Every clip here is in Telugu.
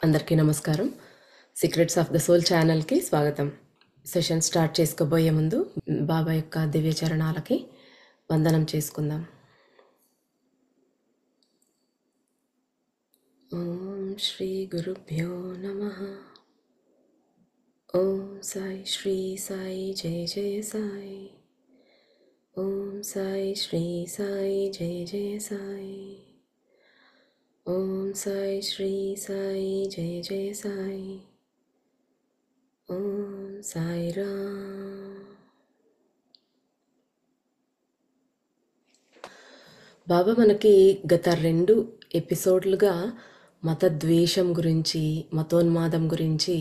అందరికీ నమస్కారం. సీక్రెట్స్ ఆఫ్ ద సోల్ ఛానల్కి స్వాగతం. సెషన్ స్టార్ట్ చేసుకోబోయే ముందు బాబా యొక్క దివ్య చరణాలకి వందనం చేసుకుందాం. ఓం శ్రీ గురుభ్యో నమః. ఓం సాయి శ్రీ సాయి జయ జయ సాయి. ఓం సాయి శ్రీ సాయి జయ జయ సాయి. ఓం సాయి శ్రీ సాయి జయ జయ సాయి. ఓం సాయి రామ్. బాబా మనకి గత 2 ఎపిసోడ్లుగా మతద్వేషం గురించి, మతోన్మాదం గురించి,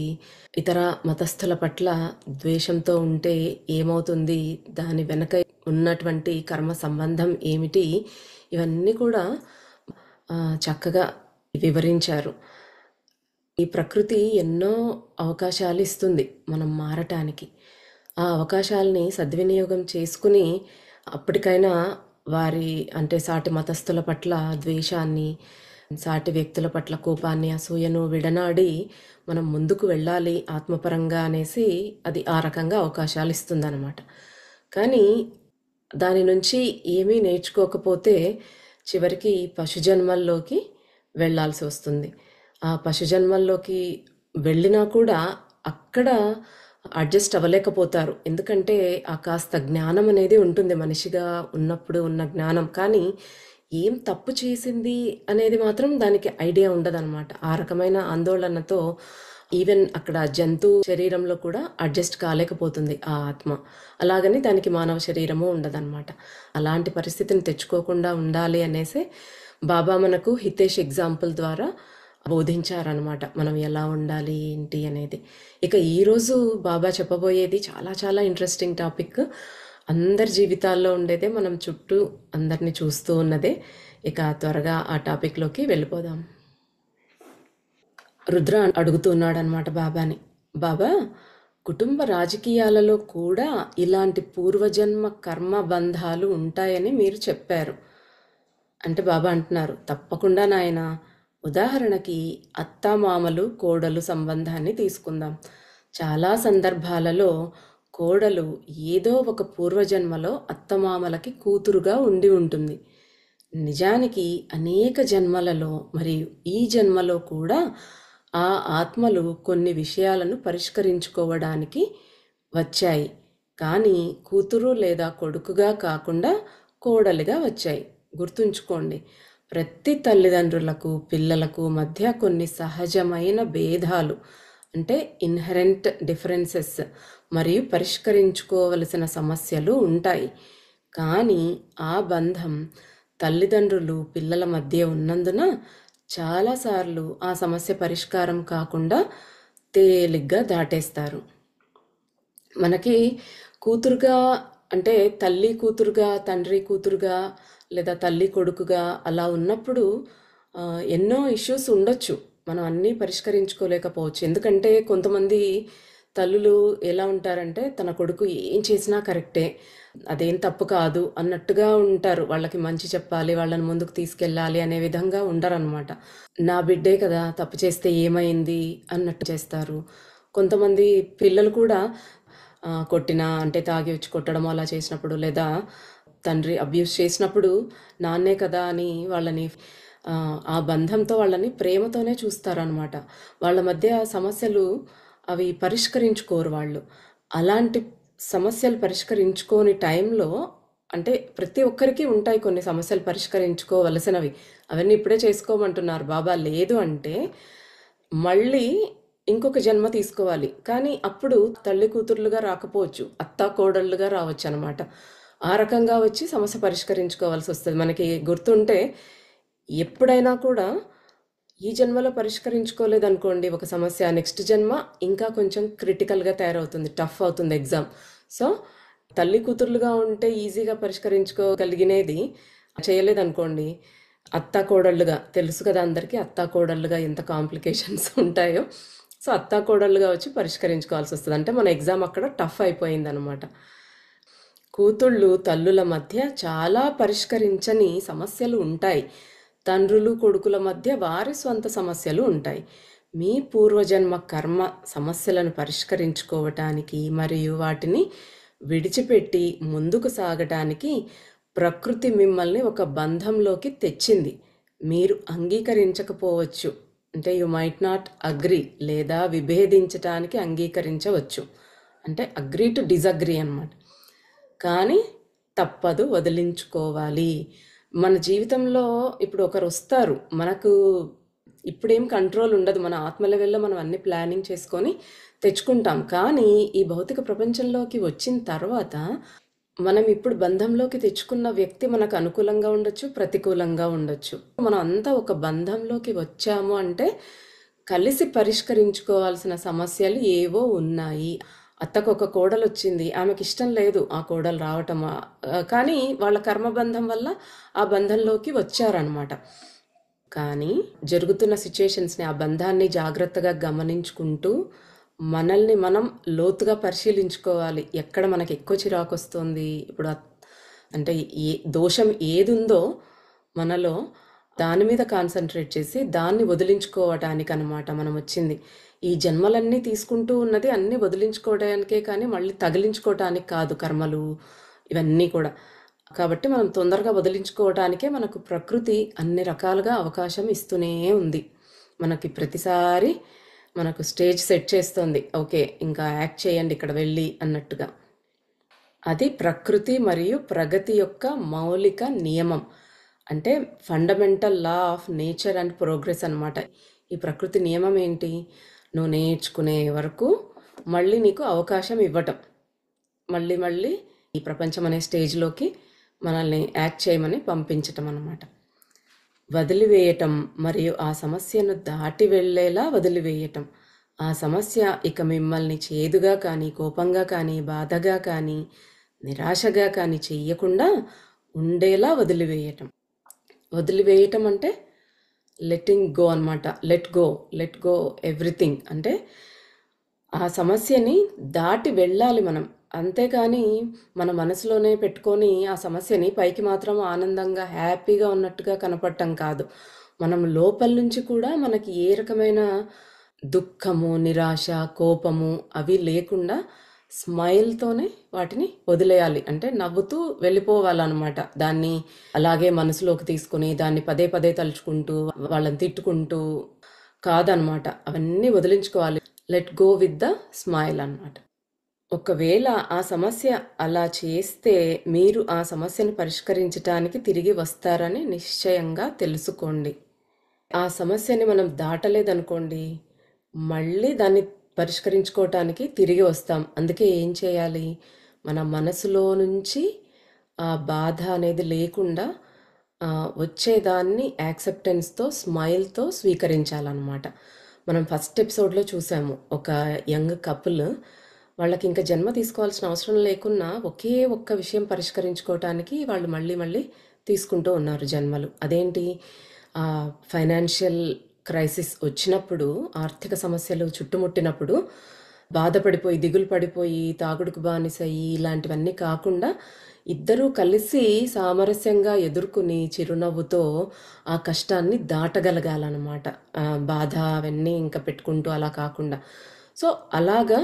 ఇతర మతస్థుల పట్ల ద్వేషంతో ఉంటే ఏమవుతుంది, దాని వెనక ఉన్నటువంటి కర్మ సంబంధం ఏమిటి, ఇవన్నీ కూడా చక్కగా వివరించారు. ఈ ప్రకృతి ఎన్నో అవకాశాలు ఇస్తుంది మనం మారటానికి. ఆ అవకాశాలని సద్వినియోగం చేసుకుని అప్పటికైనా వారి అంటే సాటి మతస్థుల పట్ల ద్వేషాన్ని, సాటి వ్యక్తుల పట్ల కోపాన్ని, అసూయను విడనాడి మనం ముందుకు వెళ్ళాలి ఆత్మపరంగా అనేసి అది ఆ రకంగా అవకాశాలు ఇస్తుందన్నమాట. కానీ దాని నుంచి ఏమీ నేర్చుకోకపోతే చివరికి పశుజన్మల్లోకి వెళ్ళాల్సి వస్తుంది. ఆ పశుజన్మల్లోకి వెళ్ళినా కూడా అక్కడ అడ్జస్ట్ అవ్వలేకపోతారు. ఎందుకంటే ఆ కాస్త జ్ఞానం అనేది ఉంటుంది, మనిషిగా ఉన్నప్పుడు ఉన్న జ్ఞానం. కానీ ఏం తప్పు చేసింది అనేది మాత్రం దానికి ఐడియా ఉండదన్నమాట. ఆ రకమైన ఆందోళనతో ఈవెన్ అక్కడ జంతు శరీరంలో కూడా అడ్జస్ట్ కాలేకపోతుంది ఆ ఆత్మ. అలాగని దానికి మానవ శరీరము ఉండదన్నమాట. అలాంటి పరిస్థితిని తెచ్చుకోకుండా ఉండాలి అనేసి బాబా మనకు హితేష్ ఎగ్జాంపుల్ ద్వారా బోధించారనమాట, మనం ఎలా ఉండాలి ఏంటి అనేది. ఇక ఈరోజు బాబా చెప్పబోయేది చాలా చాలా ఇంట్రెస్టింగ్ టాపిక్. అందరి జీవితాల్లో ఉండేదే, మనం చుట్టూ అందరినీ చూస్తూ ఉన్నదే. ఇక త్వరగా ఆ టాపిక్లోకి వెళ్ళిపోదాం. రుద్ర అడుగుతున్నాడనమాట బాబాని, బాబా కుటుంబ రాజకీయాలలో కూడా ఇలాంటి పూర్వజన్మ కర్మ బంధాలు ఉంటాయని మీరు చెప్పారు. అంటే బాబా అంటున్నారు, తప్పకుండా నాయన. ఉదాహరణకి అత్తామామలు కోడలు సంబంధాన్ని తీసుకుందాం. చాలా సందర్భాలలో కోడలు ఏదో ఒక పూర్వజన్మలో అత్తమామలకి కూతురుగా ఉండి ఉంటుంది. నిజానికి అనేక జన్మలలో మరియు ఈ జన్మలో కూడా ఆ ఆత్మలు కొన్ని విషయాలను పరిష్కరించుకోవడానికి వచ్చాయి. కానీ కూతురు లేదా కొడుకుగా కాకుండా కోడలిగా వచ్చాయి. గుర్తుంచుకోండి, ప్రతి తల్లిదండ్రులకు పిల్లలకు మధ్య కొన్ని సహజమైన భేదాలు అంటే ఇన్హెరెంట్ డిఫరెన్సెస్ మరియు పరిష్కరించుకోవలసిన సమస్యలు ఉంటాయి. కానీ ఆ బంధం తల్లిదండ్రులు పిల్లల మధ్య ఉన్నందున చాలాసార్లు ఆ సమస్య పరిష్కారం కాకుండా తేలిగ్గా దాటేస్తారు. మనకి కూతురుగా అంటే తల్లి కూతురుగా, తండ్రి కూతురుగా లేదా తల్లి కొడుకుగా అలా ఉన్నప్పుడు ఎన్నో ఇష్యూస్ ఉండొచ్చు. మనం అన్నీ పరిష్కరించుకోలేకపోవచ్చు. ఎందుకంటే కొంతమంది తల్లులు ఎలా ఉంటారంటే తన కొడుకు ఏం చేసినా కరెక్టే, అదేం తప్పు కాదు అన్నట్టుగా ఉంటారు. వాళ్ళకి మంచి చెప్పాలి, వాళ్ళని ముందుకు తీసుకెళ్ళాలి అనే విధంగా ఉండరనమాట. నా బిడ్డే కదా, తప్పు చేస్తే ఏమైంది అన్నట్టు చేస్తారు. కొంతమంది పిల్లలు కూడా కొట్టినా అంటే తాగి వచ్చి కొట్టడం అలా చేసినప్పుడు, లేదా తండ్రి అబ్యూస్ చేసినప్పుడు నాన్నే కదా అని వాళ్ళని ఆ బంధంతో వాళ్ళని ప్రేమతోనే చూస్తారనమాట. వాళ్ళ మధ్య సమస్యలు అవి పరిష్కరించుకోరు వాళ్ళు. అలాంటి సమస్యలు పరిష్కరించుకోని టైంలో అంటే ప్రతి ఒక్కరికి ఉంటాయి కొన్ని సమస్యలు పరిష్కరించుకోవలసినవి. అవన్నీ ఇప్పుడే చేసుకోమంటున్నారు బాబా. లేదు అంటే మళ్ళీ ఇంకొక జన్మ తీసుకోవాలి. కానీ అప్పుడు తల్లి కూతుర్లుగా రాకపోవచ్చు, అత్తా కోడళ్ళుగా రావచ్చు అనమాట. ఆ రకంగా వచ్చి సమస్య పరిష్కరించుకోవాల్సి వస్తుంది. మనకి గుర్తుంటే ఎప్పుడైనా కూడా ఈ జన్మలో పరిష్కరించుకోలేదనుకోండి ఒక సమస్య, నెక్స్ట్ జన్మ ఇంకా కొంచెం క్రిటికల్గా తయారవుతుంది, టఫ్ అవుతుంది ఎగ్జామ్. సో తల్లి కూతుర్లుగా ఉంటే ఈజీగా పరిష్కరించుకోగలిగినది చేయలేదనుకోండి, అత్తా కోడళ్ళుగా తెలుసు కదా అందరికీ, అత్తా కోడళ్ళుగా ఎంత కాంప్లికేషన్స్ ఉంటాయో. సో అత్తా కోడళ్ళుగా వచ్చి పరిష్కరించుకోవాల్సి వస్తుంది. అంటే మన ఎగ్జామ్ అక్కడ టఫ్ అయిపోయిందనమాట. కూతుళ్ళు తల్లుల మధ్య చాలా పరిష్కరించని సమస్యలు ఉంటాయి. తండ్రులు కొడుకుల మధ్య వారి స్వంత సమస్యలు ఉంటాయి. మీ పూర్వజన్మ కర్మ సమస్యలను పరిష్కరించుకోవటానికి మరియు వాటిని విడిచిపెట్టి ముందుకు సాగటానికి ప్రకృతి మిమ్మల్ని ఒక బంధంలోకి తెచ్చింది. మీరు అంగీకరించకపోవచ్చు, అంటే యు మైట్ నాట్ అగ్రీ, లేదా విభేదించటానికి అంగీకరించవచ్చు, అంటే అగ్రీ టు డిజగ్రీ అన్నమాట. కానీ తప్పదు, వదిలించుకోవాలి. మన జీవితంలో ఇప్పుడు ఒకరు వస్తారు, మనకు ఇప్పుడేం కంట్రోల్ ఉండదు, మన ఆత్మ లెవెల్లో మనం అన్ని ప్లానింగ్ చేసుకొని తెచ్చుకుంటాం. కానీ ఈ భౌతిక ప్రపంచంలోకి వచ్చిన తర్వాత మనం ఇప్పుడు బంధంలోకి తెచ్చుకున్న వ్యక్తి మనకు అనుకూలంగా ఉండొచ్చు, ప్రతికూలంగా ఉండొచ్చు. మనం అంతా ఒక బంధంలోకి వచ్చాము అంటే కలిసి పరిష్కరించుకోవాల్సిన సమస్యలు ఏవో ఉన్నాయి. అత్తకు ఒక కోడలు వచ్చింది, ఆమెకి ఇష్టం లేదు ఆ కోడలు రావటం, కానీ వాళ్ళ కర్మబంధం వల్ల ఆ బంధంలోకి వచ్చారనమాట. కానీ జరుగుతున్న సిచ్యుయేషన్స్ని, ఆ బంధాన్ని జాగ్రత్తగా గమనించుకుంటూ మనల్ని మనం లోతుగా పరిశీలించుకోవాలి. ఎక్కడ మనకి ఎక్కువ చిరాకు వస్తుంది, ఇప్పుడు అంటే ఏ దోషం ఏది ఉందో మనలో దాని మీద కాన్సన్ట్రేట్ చేసి దాన్ని వదిలించుకోవటానికి అనమాట మనం వచ్చింది. ఈ జన్మలన్నీ తీసుకుంటూ ఉన్నది అన్నీ వదిలించుకోవడానికే, కానీ మళ్ళీ తగిలించుకోవటానికి కాదు కర్మలు ఇవన్నీ కూడా. కాబట్టి మనం తొందరగా వదిలించుకోవటానికే మనకు ప్రకృతి అన్ని రకాలుగా అవకాశం ఇస్తూనే ఉంది. మనకి ప్రతిసారి మనకు స్టేజ్ సెట్ చేస్తుంది, ఓకే ఇంకా యాక్ట్ చేయండి ఇక్కడ వెళ్ళి అన్నట్టుగా. అది ప్రకృతి మరియు ప్రగతి యొక్క మౌలిక నియమం, అంటే fundamental law of nature and progress అన్నమాట. ఈ ప్రకృతి నియమం ఏంటి? నువ్వు నేర్చుకునే వరకు మళ్ళీ నీకు అవకాశం ఇవ్వటం, మళ్ళీ మళ్ళీ ఈ ప్రపంచం అనే స్టేజ్లోకి మనల్ని యాక్ట్ చేయమని పంపించటం అన్నమాట. వదిలివేయటం మరియు ఆ సమస్యను దాటి వెళ్ళేలా వదిలివేయటం. ఆ సమస్య ఇక మిమ్మల్ని చేదుగా కానీ, కోపంగా కానీ, బాధగా కానీ, నిరాశగా కానీ చెయ్యకుండా ఉండేలా వదిలివేయటం. వదిలివేయటం అంటే లెట్టింగ్ గో అనమాట. Let go everything. అంటే ఆ సమస్యని దాటి వెళ్ళాలి మనం, అంతేకాని మన మనసులోనే పెట్టుకొని ఆ సమస్యని పైకి మాత్రం ఆనందంగా హ్యాపీగా ఉన్నట్టుగా కనపడటం కాదు. మనం లోపల నుంచి కూడా మనకి ఏ రకమైన దుఃఖము, నిరాశ, కోపము అవి లేకుండా స్మైల్తోనే వాటిని వదిలేయాలి. అంటే నవ్వుతూ వెళ్ళిపోవాలన్నమాట. దాన్ని అలాగే మనసులోకి తీసుకుని దాన్ని పదే పదే తలుచుకుంటూ వాళ్ళని తిట్టుకుంటూ కాదనమాట. అవన్నీ వదిలించుకోవాలి. Let go with the smile అన్నమాట. ఒకవేళ ఆ సమస్య అలా చేస్తే మీరు ఆ సమస్యను పరిష్కరించడానికి తిరిగి వస్తారని నిశ్చయంగా తెలుసుకోండి. ఆ సమస్యని మనం దాటలేదనుకోండి, మళ్ళీ దాన్ని పరిష్కరించుకోవటానికి తిరిగి వస్తాం. అందుకే ఏం చేయాలి? మన మనసులో నుంచి ఆ బాధ అనేది లేకుండా వచ్చేదాన్ని యాక్సెప్టెన్స్తో, స్మైల్తో స్వీకరించాలన్నమాట. మనం ఫస్ట్ ఎపిసోడ్లో చూసాము, ఒక యంగ్ కపుల్ వాళ్ళకి ఇంకా జన్మ తీసుకోవాల్సిన అవసరం లేకున్నా ఒకే ఒక్క విషయం పరిష్కరించుకోవటానికి వాళ్ళు మళ్ళీ మళ్ళీ తీసుకుంటూ ఉన్నారు జన్మలు. అదేంటి? ఫైనాన్షియల్ క్రైసిస్ వచ్చినప్పుడు, ఆర్థిక సమస్యలు చుట్టుముట్టినప్పుడు బాధపడిపోయి, దిగులు పడిపోయి, తాగుడుకు బానిసయి ఇలాంటివన్నీ కాకుండా ఇద్దరూ కలిసి సామరస్యంగా ఎదుర్కొని చిరునవ్వుతో ఆ కష్టాన్ని దాటగలగాలన్నమాట. బాధ అవన్నీ ఇంకా పెట్టుకుంటూ అలా కాకుండా. సో అలాగా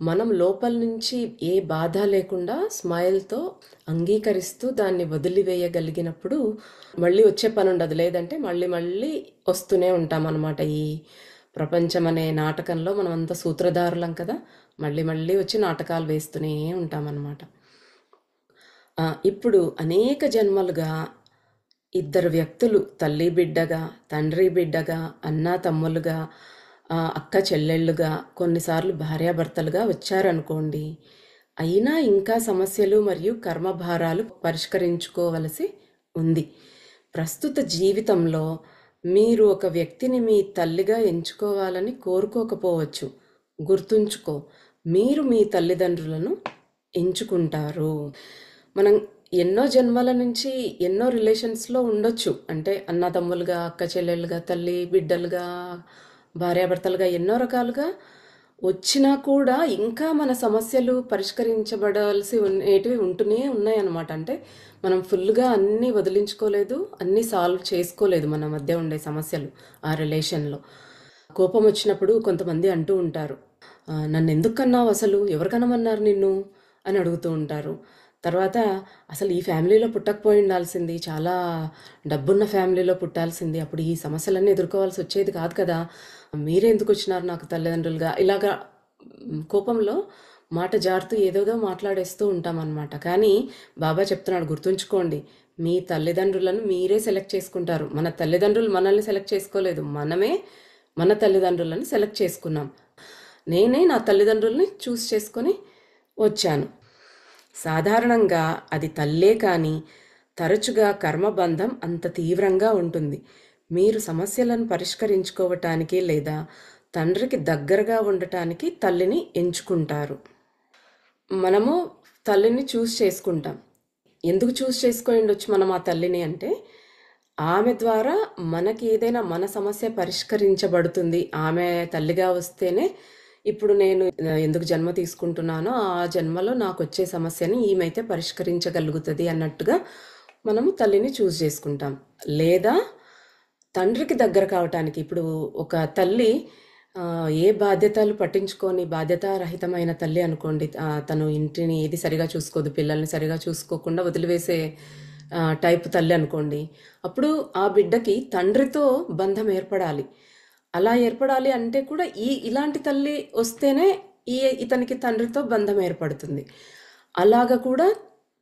మనం లోపల నుంచి ఏ బాధ లేకుండా స్మైల్తో అంగీకరిస్తూ దాన్ని వదిలివేయగలిగినప్పుడు మళ్ళీ వచ్చే పని ఉండదు. లేదంటే మళ్ళీ మళ్ళీ వస్తూనే ఉంటాం అన్నమాట. ఈ ప్రపంచం అనే నాటకంలో మనం అంతా సూత్రధారులం కదా, మళ్ళీ మళ్ళీ వచ్చి నాటకాలు వేస్తూనే ఉంటామన్నమాట. ఇప్పుడు అనేక జన్మలుగా ఇద్దరు వ్యక్తులు తల్లి బిడ్డగా, తండ్రి బిడ్డగా, అన్నా తమ్ములుగా, అక్క చెల్లెళ్ళుగా, కొన్నిసార్లు భార్యాభర్తలుగా వచ్చారనుకోండి. అయినా ఇంకా సమస్యలు మరియు కర్మభారాలు పరిష్కరించుకోవలసి ఉంది. ప్రస్తుత జీవితంలో మీరు ఒక వ్యక్తిని మీ తల్లిగా ఎంచుకోవాలని కోరుకోకపోవచ్చు. గుర్తుంచుకో, మీరు మీ తల్లిదండ్రులను ఎంచుకుంటారు. మనం ఎన్నో జన్మల నుంచి ఎన్నో రిలేషన్స్లో ఉండొచ్చు. అంటే అన్నదమ్ములుగా, అక్క చెల్లెళ్ళుగా, తల్లి బిడ్డలుగా, భార్యాభర్తలుగా ఎన్నో రకాలుగా వచ్చినా కూడా ఇంకా మన సమస్యలు పరిష్కరించబడాల్సి ఉండేటివి ఉంటూనే ఉన్నాయన్నమాట. అంటే మనం ఫుల్గా అన్నీ వదిలించుకోలేదు, అన్నీ సాల్వ్ చేసుకోలేదు మన మధ్య ఉండే సమస్యలు ఆ రిలేషన్లో. కోపం వచ్చినప్పుడు కొంతమంది అంటూ ఉంటారు, నన్ను ఎందుకు కన్నావు, అసలు ఎవరు కనమన్నారు నిన్ను అని అడుగుతూ ఉంటారు. తర్వాత అసలు ఈ ఫ్యామిలీలో పుట్టకపోయి ఉండాల్సింది, చాలా డబ్బున్న ఫ్యామిలీలో పుట్టాల్సింది, అప్పుడు ఈ సమస్యలన్నీ ఎదుర్కోవాల్సి వచ్చేది కాదు కదా, మీరే ఎందుకు వచ్చినారు నాకు తల్లిదండ్రులుగా, ఇలాగా కోపంలో మాట జారుతూ ఏదోదో మాట్లాడేస్తూ ఉంటామన్నమాట. కానీ బాబా చెప్తున్నాడు, గుర్తుంచుకోండి, మీ తల్లిదండ్రులను మీరే సెలెక్ట్ చేసుకుంటారు. మన తల్లిదండ్రులు మనల్ని సెలెక్ట్ చేసుకోలేదు, మనమే మన తల్లిదండ్రులను సెలెక్ట్ చేసుకున్నాం. నేనే నా తల్లిదండ్రుల్ని చూస్ చేసుకొని వచ్చాను. సాధారణంగా అది తల్లే కానీ తరచుగా కర్మబంధం అంత తీవ్రంగా ఉంటుంది. మీరు సమస్యలను పరిష్కరించుకోవటానికి లేదా తండ్రికి దగ్గరగా ఉండటానికి తల్లిని ఎంచుకుంటారు. మనము తల్లిని చూస్ చేసుకుంటాం. ఎందుకు చూస్ చేసుకొని ఉండొచ్చు మనం ఆ తల్లిని అంటే, ఆమె ద్వారా మనకి ఏదైనా మన సమస్య పరిష్కరించబడుతుంది. ఆమె తల్లిగా వస్తేనే ఇప్పుడు నేను ఎందుకు జన్మ తీసుకుంటున్నానో ఆ జన్మలో నాకు వచ్చే సమస్యని ఈమెయితే పరిష్కరించగలుగుతుంది అన్నట్టుగా మనము తల్లిని చూస్ చేసుకుంటాం. లేదా తండ్రికి దగ్గర కావటానికి, ఇప్పుడు ఒక తల్లి ఏ బాధ్యతలు పట్టించుకొని బాధ్యతారహితమైన తల్లి అనుకోండి, తను ఇంటిని ఏది సరిగా చూసుకోదు, పిల్లల్ని సరిగా చూసుకోకుండా వదిలివేసే టైప్ తల్లి అనుకోండి, అప్పుడు ఆ బిడ్డకి తండ్రితో బంధం ఏర్పడాలి. అలా ఏర్పడాలి అంటే కూడా ఇలాంటి తల్లి వస్తేనే ఇతనికి తండ్రితో బంధం ఏర్పడుతుంది. అలాగా కూడా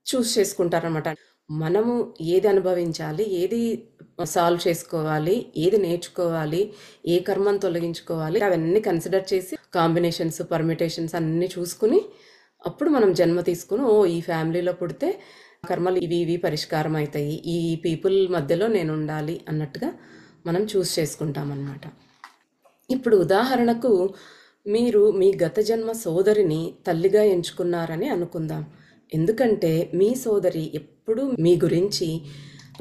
చూస్ చేసుకుంటారనమాట. మనము ఏది అనుభవించాలి, ఏది సాల్వ్ చేసుకోవాలి, ఏది నేర్చుకోవాలి, ఏ కర్మను తొలగించుకోవాలి, అవన్నీ కన్సిడర్ చేసి కాంబినేషన్స్, పర్మిటేషన్స్ అన్నీ చూసుకుని అప్పుడు మనం జన్మ తీసుకుని, ఈ ఫ్యామిలీలో పుడితే కర్మలు ఇవి పరిష్కారం అవుతాయి, ఈ పీపుల్ మధ్యలో నేను ఉండాలి అన్నట్టుగా మనం చూస్ చేసుకుంటాం అన్నమాట. ఇప్పుడు ఉదాహరణకు మీరు మీ గత జన్మ సోదరిని తల్లిగా ఎంచుకున్నారని అనుకుందాం. ఎందుకంటే మీ సోదరి ఎప్పుడూ మీ గురించి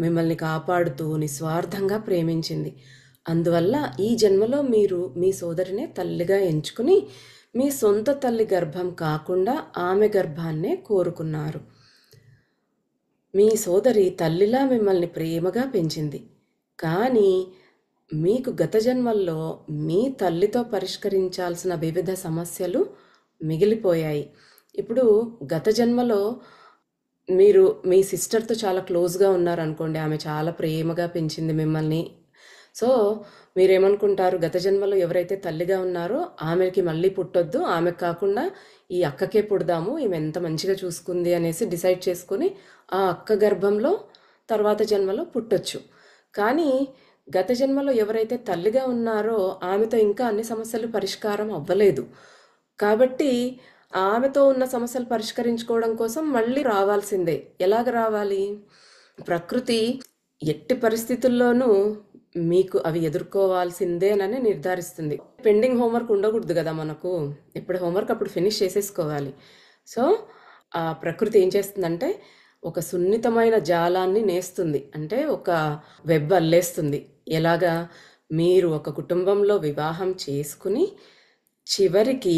మిమ్మల్ని కాపాడుతూ నిస్వార్థంగా ప్రేమించింది. అందువల్ల ఈ జన్మలో మీరు మీ సోదరినే తల్లిగా ఎంచుకుని మీ సొంత తల్లి గర్భం కాకుండా ఆమె గర్భాన్నే కోరుకున్నారు. మీ సోదరి తల్లిలా మిమ్మల్ని ప్రేమగా పెంచింది. కానీ మీకు గత జన్మల్లో మీ తల్లితో పరిష్కరించాల్సిన వివిధ సమస్యలు మిగిలిపోయాయి. ఇప్పుడు గత జన్మలో మీరు మీ సిస్టర్తో చాలా క్లోజ్గా ఉన్నారనుకోండి, ఆమె చాలా ప్రేమగా పెంచింది మిమ్మల్ని. సో మీరేమనుకుంటారు, గత జన్మలో ఎవరైతే తల్లిగా ఉన్నారో ఆమెకి మళ్ళీ పుట్టొద్దు, ఆమెకు కాకుండా ఈ అక్కకే పుడదాము, ఈమె ఎంత మంచిగా చూసుకుంది అనేసి డిసైడ్ చేసుకుని ఆ అక్క గర్భంలో తర్వాత జన్మలో పుట్టొచ్చు. కానీ గత జన్మలో ఎవరైతే తల్లిగా ఉన్నారో ఆమెతో ఇంకా అన్ని సమస్యలు పరిష్కారం అవ్వలేదు. కాబట్టి ఆమెతో ఉన్న సమస్యలు పరిష్కరించుకోవడం కోసం మళ్ళీ రావాల్సిందే. ఎలాగ రావాలి? ప్రకృతి ఎట్టి పరిస్థితుల్లోనూ మీకు అవి ఎదుర్కోవాల్సిందేనని నిర్ధారిస్తుంది. పెండింగ్ హోంవర్క్ ఉండకూడదు కదా మనకు, ఎప్పుడు హోంవర్క్ అప్పుడు ఫినిష్ చేసేసుకోవాలి. సో ఆ ప్రకృతి ఏం చేస్తుందంటే ఒక సున్నితమైన జాలాన్ని నేస్తుంది, అంటే ఒక వెబ్ అల్లేస్తుంది. ఎలాగా? మీరు ఒక కుటుంబంలో వివాహం చేసుకుని చివరికి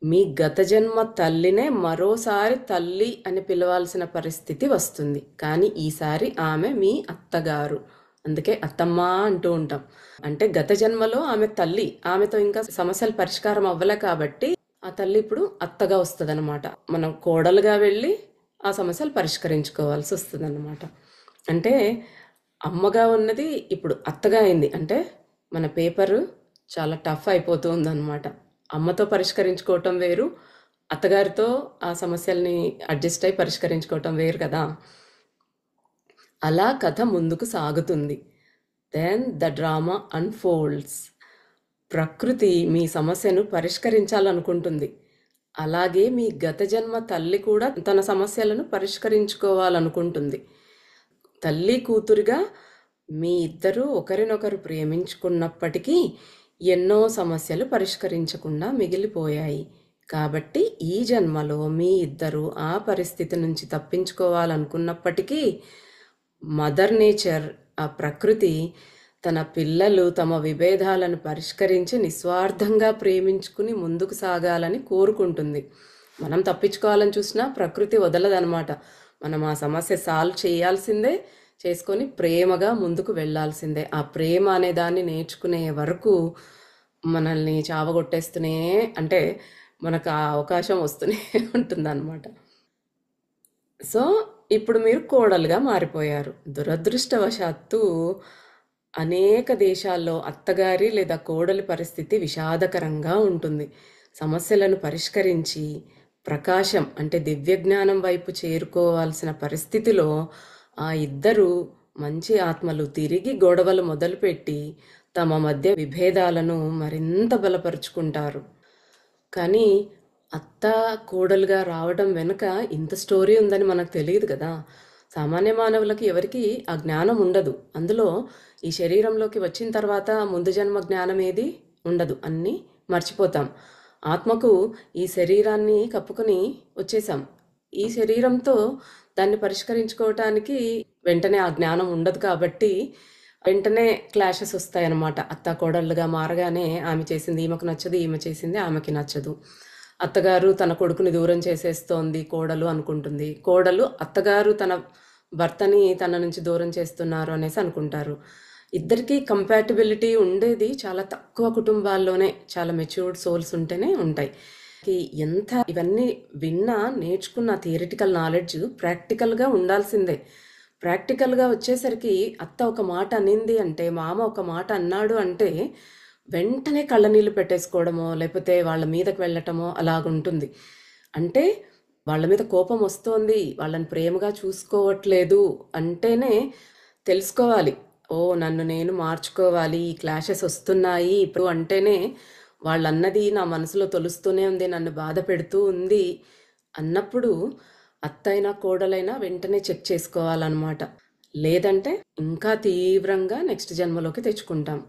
మీ గత జన్మ తల్లినే మరోసారి తల్లి అని పిలవాల్సిన పరిస్థితి వస్తుంది. కానీ ఈసారి ఆమె మీ అత్తగారు, అందుకే అత్తమ్మ అంటూ ఉంటాం. అంటే గత జన్మలో ఆమె తల్లి, ఆమెతో ఇంకా సమస్యలు పరిష్కారం అవ్వలే కాబట్టి ఆ తల్లి ఇప్పుడు అత్తగా వస్తుంది అనమాట. మనం కోడలుగా వెళ్ళి ఆ సమస్యలు పరిష్కరించుకోవాల్సి వస్తుంది అన్నమాట. అంటే అమ్మగా ఉన్నది ఇప్పుడు అత్తగా అయింది, అంటే మన పేపరు చాలా టఫ్ అయిపోతూ ఉందన్నమాట. అమ్మతో పరిష్కరించుకోవటం వేరు, అత్తగారితో ఆ సమస్యల్ని అడ్జస్ట్ అయి పరిష్కరించుకోవటం వేరు కదా. అలా కథ ముందుకు సాగుతుంది. Then the drama unfolds. ప్రకృతి మీ సమస్యను పరిష్కరించాలనుకుంటుంది. అలాగే మీ గత జన్మ తల్లి కూడా తన సమస్యలను పరిష్కరించుకోవాలనుకుంటుంది. తల్లి కూతురుగా మీ ఇద్దరూ ఒకరినొకరు ప్రేమించుకున్నప్పటికీ ఎన్నో సమస్యలు పరిష్కరించకుండా మిగిలిపోయాయి. కాబట్టి ఈ జన్మలో మీ ఇద్దరు ఆ పరిస్థితి నుంచి తప్పించుకోవాలనుకున్నప్పటికీ మదర్ నేచర్, ఆ ప్రకృతి తన పిల్లలు తమ విభేదాలను పరిష్కరించి నిస్వార్థంగా ప్రేమించుకుని ముందుకు సాగాలని కోరుకుంటుంది. మనం తప్పించుకోవాలని చూసినా ప్రకృతి వదలదనమాట. మనం ఆ సమస్య సాల్వ్ చేయాల్సిందే, చేసుకొని ప్రేమగా ముందుకు వెళ్ళాల్సిందే. ఆ ప్రేమ అనే దాన్ని నేర్చుకునే వరకు మనల్ని చావగొట్టేస్తూనే, అంటే మనకు ఆ అవకాశం వస్తూనే ఉంటుందన్నమాట. సో ఇప్పుడు మీరు కోడలుగా మారిపోయారు. దురదృష్టవశాత్తు అనేక దేశాల్లో అత్తగారి లేదా కోడలి పరిస్థితి విషాదకరంగా ఉంటుంది. సమస్యలను పరిష్కరించి ప్రకాశం అంటే దివ్యజ్ఞానం వైపు చేరుకోవాల్సిన పరిస్థితిలో ఆ ఇద్దరు మంచి ఆత్మలు తిరిగి గొడవలు మొదలుపెట్టి తమ మధ్య విభేదాలను మరింత బలపరుచుకుంటారు. కానీ అత్త కోడలుగా రావడం వెనుక ఇంత స్టోరీ ఉందని మనకు తెలియదు కదా. సామాన్య మానవులకి ఎవరికి ఆ జ్ఞానం ఉండదు. అందులో ఈ శరీరంలోకి వచ్చిన తర్వాత ముందు జన్మ జ్ఞానం ఏది ఉండదు, అన్నీ మర్చిపోతాం. ఆత్మకు ఈ శరీరాన్ని కప్పుకొని వచ్చేసాం. ఈ శరీరంతో దాన్ని పరిష్కరించుకోవటానికి వెంటనే ఆ జ్ఞానం ఉండదు కాబట్టి వెంటనే క్లాషెస్ వస్తాయన్నమాట. అత్త కోడళ్ళుగా మారగానే ఆమె చేసింది ఈమెకు నచ్చదు, ఈమె చేసింది ఆమెకి నచ్చదు. అత్తగారు తన కొడుకుని దూరం చేసేస్తోంది కోడలు అనుకుంటుంది, కోడలు అత్తగారు తన భర్తని తన నుంచి దూరం చేస్తున్నారు అనేసి అనుకుంటారు. ఇద్దరికీ కంపాటిబిలిటీ ఉండేది చాలా తక్కువ కుటుంబాల్లోనే, చాలా మెచ్యూర్డ్ సోల్స్ ఉంటేనే ఉంటాయి. ఎంత ఇవన్నీ విన్నా నేర్చుకున్న థియరిటికల్ నాలెడ్జ్ ప్రాక్టికల్గా ఉండాల్సిందే. ప్రాక్టికల్గా వచ్చేసరికి అత్త ఒక మాట అనింది అంటే, మామ ఒక మాట అన్నాడు అంటే వెంటనే కళ్ళనీళ్ళు పెట్టేసుకోవడమో లేకపోతే వాళ్ళ మీదకి వెళ్ళటమో అలాగుంటుంది. అంటే వాళ్ళ మీద కోపం వస్తోంది, వాళ్ళని ప్రేమగా చూసుకోవట్లేదు అంటేనే తెలుసుకోవాలి, ఓ నన్ను నేను మార్చుకోవాలి, ఈ క్లాషెస్ వస్తున్నాయి ఇప్పుడు అంటేనే వాళ్ళన్నది నా మనసులో తొలుస్తూనే ఉంది, నన్ను బాధ పెడుతూ ఉంది అన్నప్పుడు అత్తైనా కోడలైనా వెంటనే చెక్ చేసుకోవాలన్నమాట. లేదంటే ఇంకా తీవ్రంగా నెక్స్ట్ జన్మలోకి తెచ్చుకుంటాం.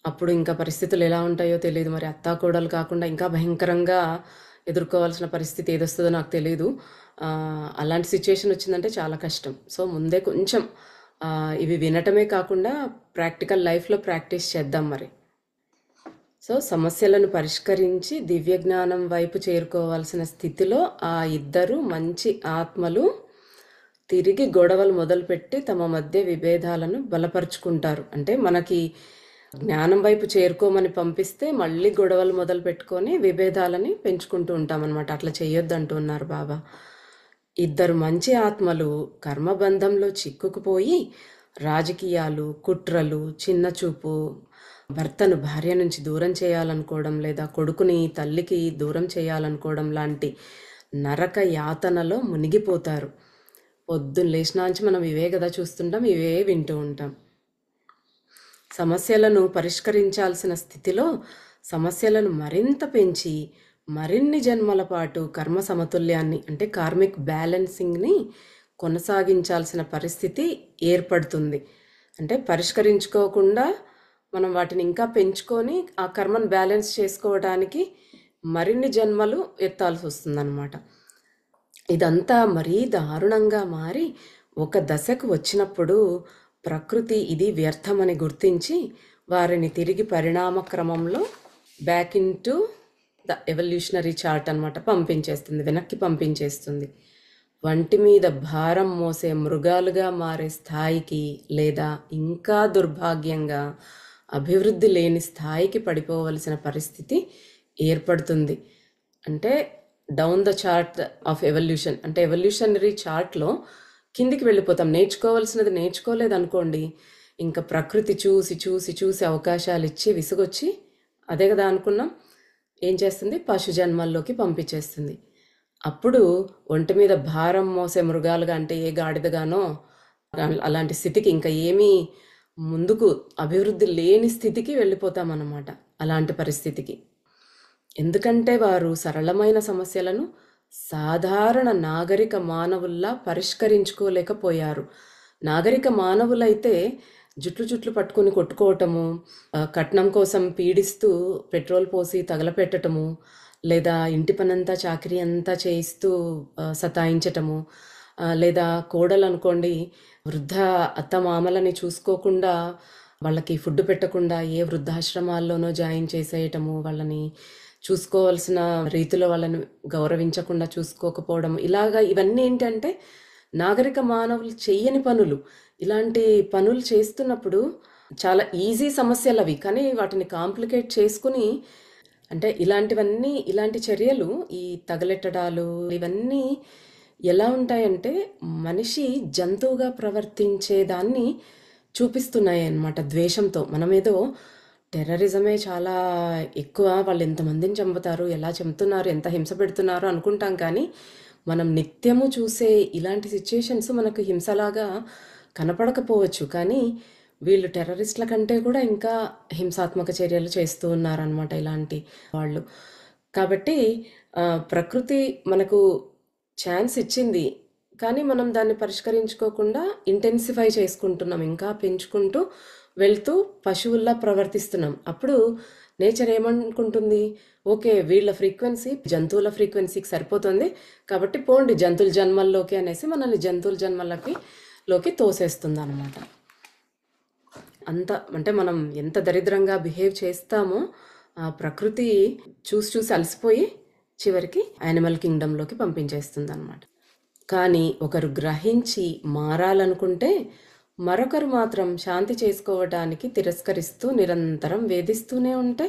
అప్పుడు ఇంకా పరిస్థితులు ఎలా ఉంటాయో తెలియదు. మరి అత్తా కోడలు కాకుండా ఇంకా భయంకరంగా ఎదుర్కోవాల్సిన పరిస్థితి ఏదొస్తుందో నాకు తెలియదు. అలాంటి సిచ్యుయేషన్ వచ్చిందంటే చాలా కష్టం. సో ముందే కొంచెం ఇవి వినటమే కాకుండా ప్రాక్టికల్ లైఫ్లో ప్రాక్టీస్ చేద్దాం మరి. సో సమస్యలను పరిష్కరించి దివ్యజ్ఞానం వైపు చేరుకోవాల్సిన స్థితిలో ఆ ఇద్దరు మంచి ఆత్మలు తిరిగి గొడవలు మొదలుపెట్టి తమ మధ్య విభేదాలను బలపరుచుకుంటారు. అంటే మనకి జ్ఞానం వైపు చేరుకోమని పంపిస్తే మళ్ళీ గొడవలు మొదలు పెట్టుకొని విభేదాలని పెంచుకుంటూ ఉంటామన్నమాట. అట్లా చేయొద్దు అంటున్నారు బాబా. ఇద్దరు మంచి ఆత్మలు కర్మబంధంలో చిక్కుకుపోయి రాజకీయాలు, కుట్రలు, చిన్న చూపు, భర్తను భార్య నుంచి దూరం చేయాలనుకోవడం లేదా కొడుకుని తల్లికి దూరం చేయాలనుకోవడం లాంటి నరక యాతనలో మునిగిపోతారు. పొద్దున్న లేచినాంచి మనం ఇవే కదా చూస్తుంటాం, ఇవే వింటూ ఉంటాం. సమస్యలను పరిష్కరించాల్సిన స్థితిలో సమస్యలను మరింత పెంచి మరిన్ని జన్మల పాటు కర్మ సమతుల్యాన్ని అంటే కార్మిక్ బ్యాలెన్సింగ్ని కొనసాగించాల్సిన పరిస్థితి ఏర్పడుతుంది. అంటే పరిష్కరించుకోకుండా మనం వాటిని ఇంకా పెంచుకొని ఆ కర్మను బ్యాలెన్స్ చేసుకోవడానికి మరిన్ని జన్మలు ఎత్తాల్సి వస్తుందన్నమాట. ఇదంతా మరీ దారుణంగా మారి ఒక దశకు వచ్చినప్పుడు ప్రకృతి ఇది వ్యర్థమని గుర్తించి వారిని తిరిగి పరిణామ క్రమంలో back in to the evolutionary chart అనమాట పంపించేస్తుంది, వెనక్కి పంపించేస్తుంది. వంటి మీద భారం మోసే మృగాలుగా మారే స్థాయికి లేదా ఇంకా దుర్భాగ్యంగా అభివృద్ధి లేని స్థాయికి పడిపోవలసిన పరిస్థితి ఏర్పడుతుంది. అంటే down the chart of evolution అంటే ఎవల్యూషనరీ చార్ట్లో కిందికి వెళ్ళిపోతాం. నేర్చుకోవాల్సినది నేర్చుకోలేదనుకోండి, ఇంకా ప్రకృతి చూసి చూసి చూసి అవకాశాలు ఇచ్చి విసుగొచ్చి అదే కదా అనుకున్నాం, ఏం చేస్తుంది, పశు జన్మల్లోకి పంపించేస్తుంది. అప్పుడు ఒంటి మీద భారం మోసే మృగాలుగా అంటే ఏ గాడిదగానో అలాంటి స్థితికి ఇంకా ఏమీ ముందుకు అభివృద్ధి లేని స్థితికి వెళ్ళిపోతామన్నమాట. అలాంటి పరిస్థితికి ఎందుకంటే వారు సరళమైన సమస్యలను సాధారణ నాగరిక మానవుల్లా పరిష్కరించుకోలేకపోయారు. నాగరిక మానవులైతే జుట్లు పట్టుకొని కొట్టుకోవటము, కట్నం కోసం పీడిస్తూ పెట్రోల్ పోసి తగలపెట్టటము, లేదా ఇంటి పనంతా చాకరీ అంతా చేయిస్తూ సతాయించటము, లేదా కోడలు అనుకోండి వృద్ధ అత్తమామలని చూసుకోకుండా వాళ్ళకి ఫుడ్ పెట్టకుండా ఏ వృద్ధాశ్రమాల్లోనో జాయిన్ చేసేయటము, వాళ్ళని చూసుకోవాల్సిన రీతిలో వాళ్ళని గౌరవించకుండా చూసుకోకపోవడం, ఇలాగా ఇవన్నీ ఏంటంటే నాగరిక మానవులు చెయ్యని పనులు. ఇలాంటి పనులు చేస్తున్నప్పుడు చాలా ఈజీ సమస్యలవి. కానీ వాటిని కాంప్లికేట్ చేసుకుని అంటే ఇలాంటివన్నీ ఇలాంటి చర్యలు ఈ తగలెట్టడాలు ఇవన్నీ ఎలా ఉంటాయంటే మనిషి జంతువుగా ప్రవర్తించేదాన్ని చూపిస్తున్నాయి అన్నమాట ద్వేషంతో. మనమేదో టెర్రరిజమే చాలా ఎక్కువ, వాళ్ళు ఎంతమందిని చంపుతారు, ఎలా చంపుతున్నారు, ఎంత హింస పెడుతున్నారు అనుకుంటాం. కానీ మనం నిత్యము చూసే ఇలాంటి సిచ్యుయేషన్స్ మనకు హింసలాగా కనపడకపోవచ్చు. కానీ వీళ్ళు టెర్రరిస్టుల కంటే కూడా ఇంకా హింసాత్మక చర్యలు చేస్తూ ఉన్నారనమాట ఇలాంటి వాళ్ళు. కాబట్టి ప్రకృతి మనకు ఛాన్స్ ఇచ్చింది, కానీ మనం దాన్ని పరిష్కరించుకోకుండా ఇంటెన్సిఫై చేసుకుంటున్నాం, ఇంకా పెంచుకుంటూ వెళ్తూ పశువుల్లా ప్రవర్తిస్తున్నాం. అప్పుడు నేచర్ ఏమనుకుంటుంది, ఓకే వీళ్ళ ఫ్రీక్వెన్సీ జంతువుల ఫ్రీక్వెన్సీకి సరిపోతుంది కాబట్టి పోండి జంతువుల జన్మల్లోకి అనేసి మనల్ని జంతువుల జన్మలోకి తోసేస్తుంది అనమాట. అంత అంటే మనం ఎంత దరిద్రంగా బిహేవ్ చేస్తామో ఆ ప్రకృతి చూసి చూసి అలసిపోయి చివరికి యానిమల్ కింగ్డమ్లోకి పంపించేస్తుంది అనమాట. కానీ ఒకరు గ్రహించి మారాలనుకుంటే మరొకరు మాత్రం శాంతి చేసుకోవడానికి తిరస్కరిస్తూ నిరంతరం వేధిస్తూనే ఉంటే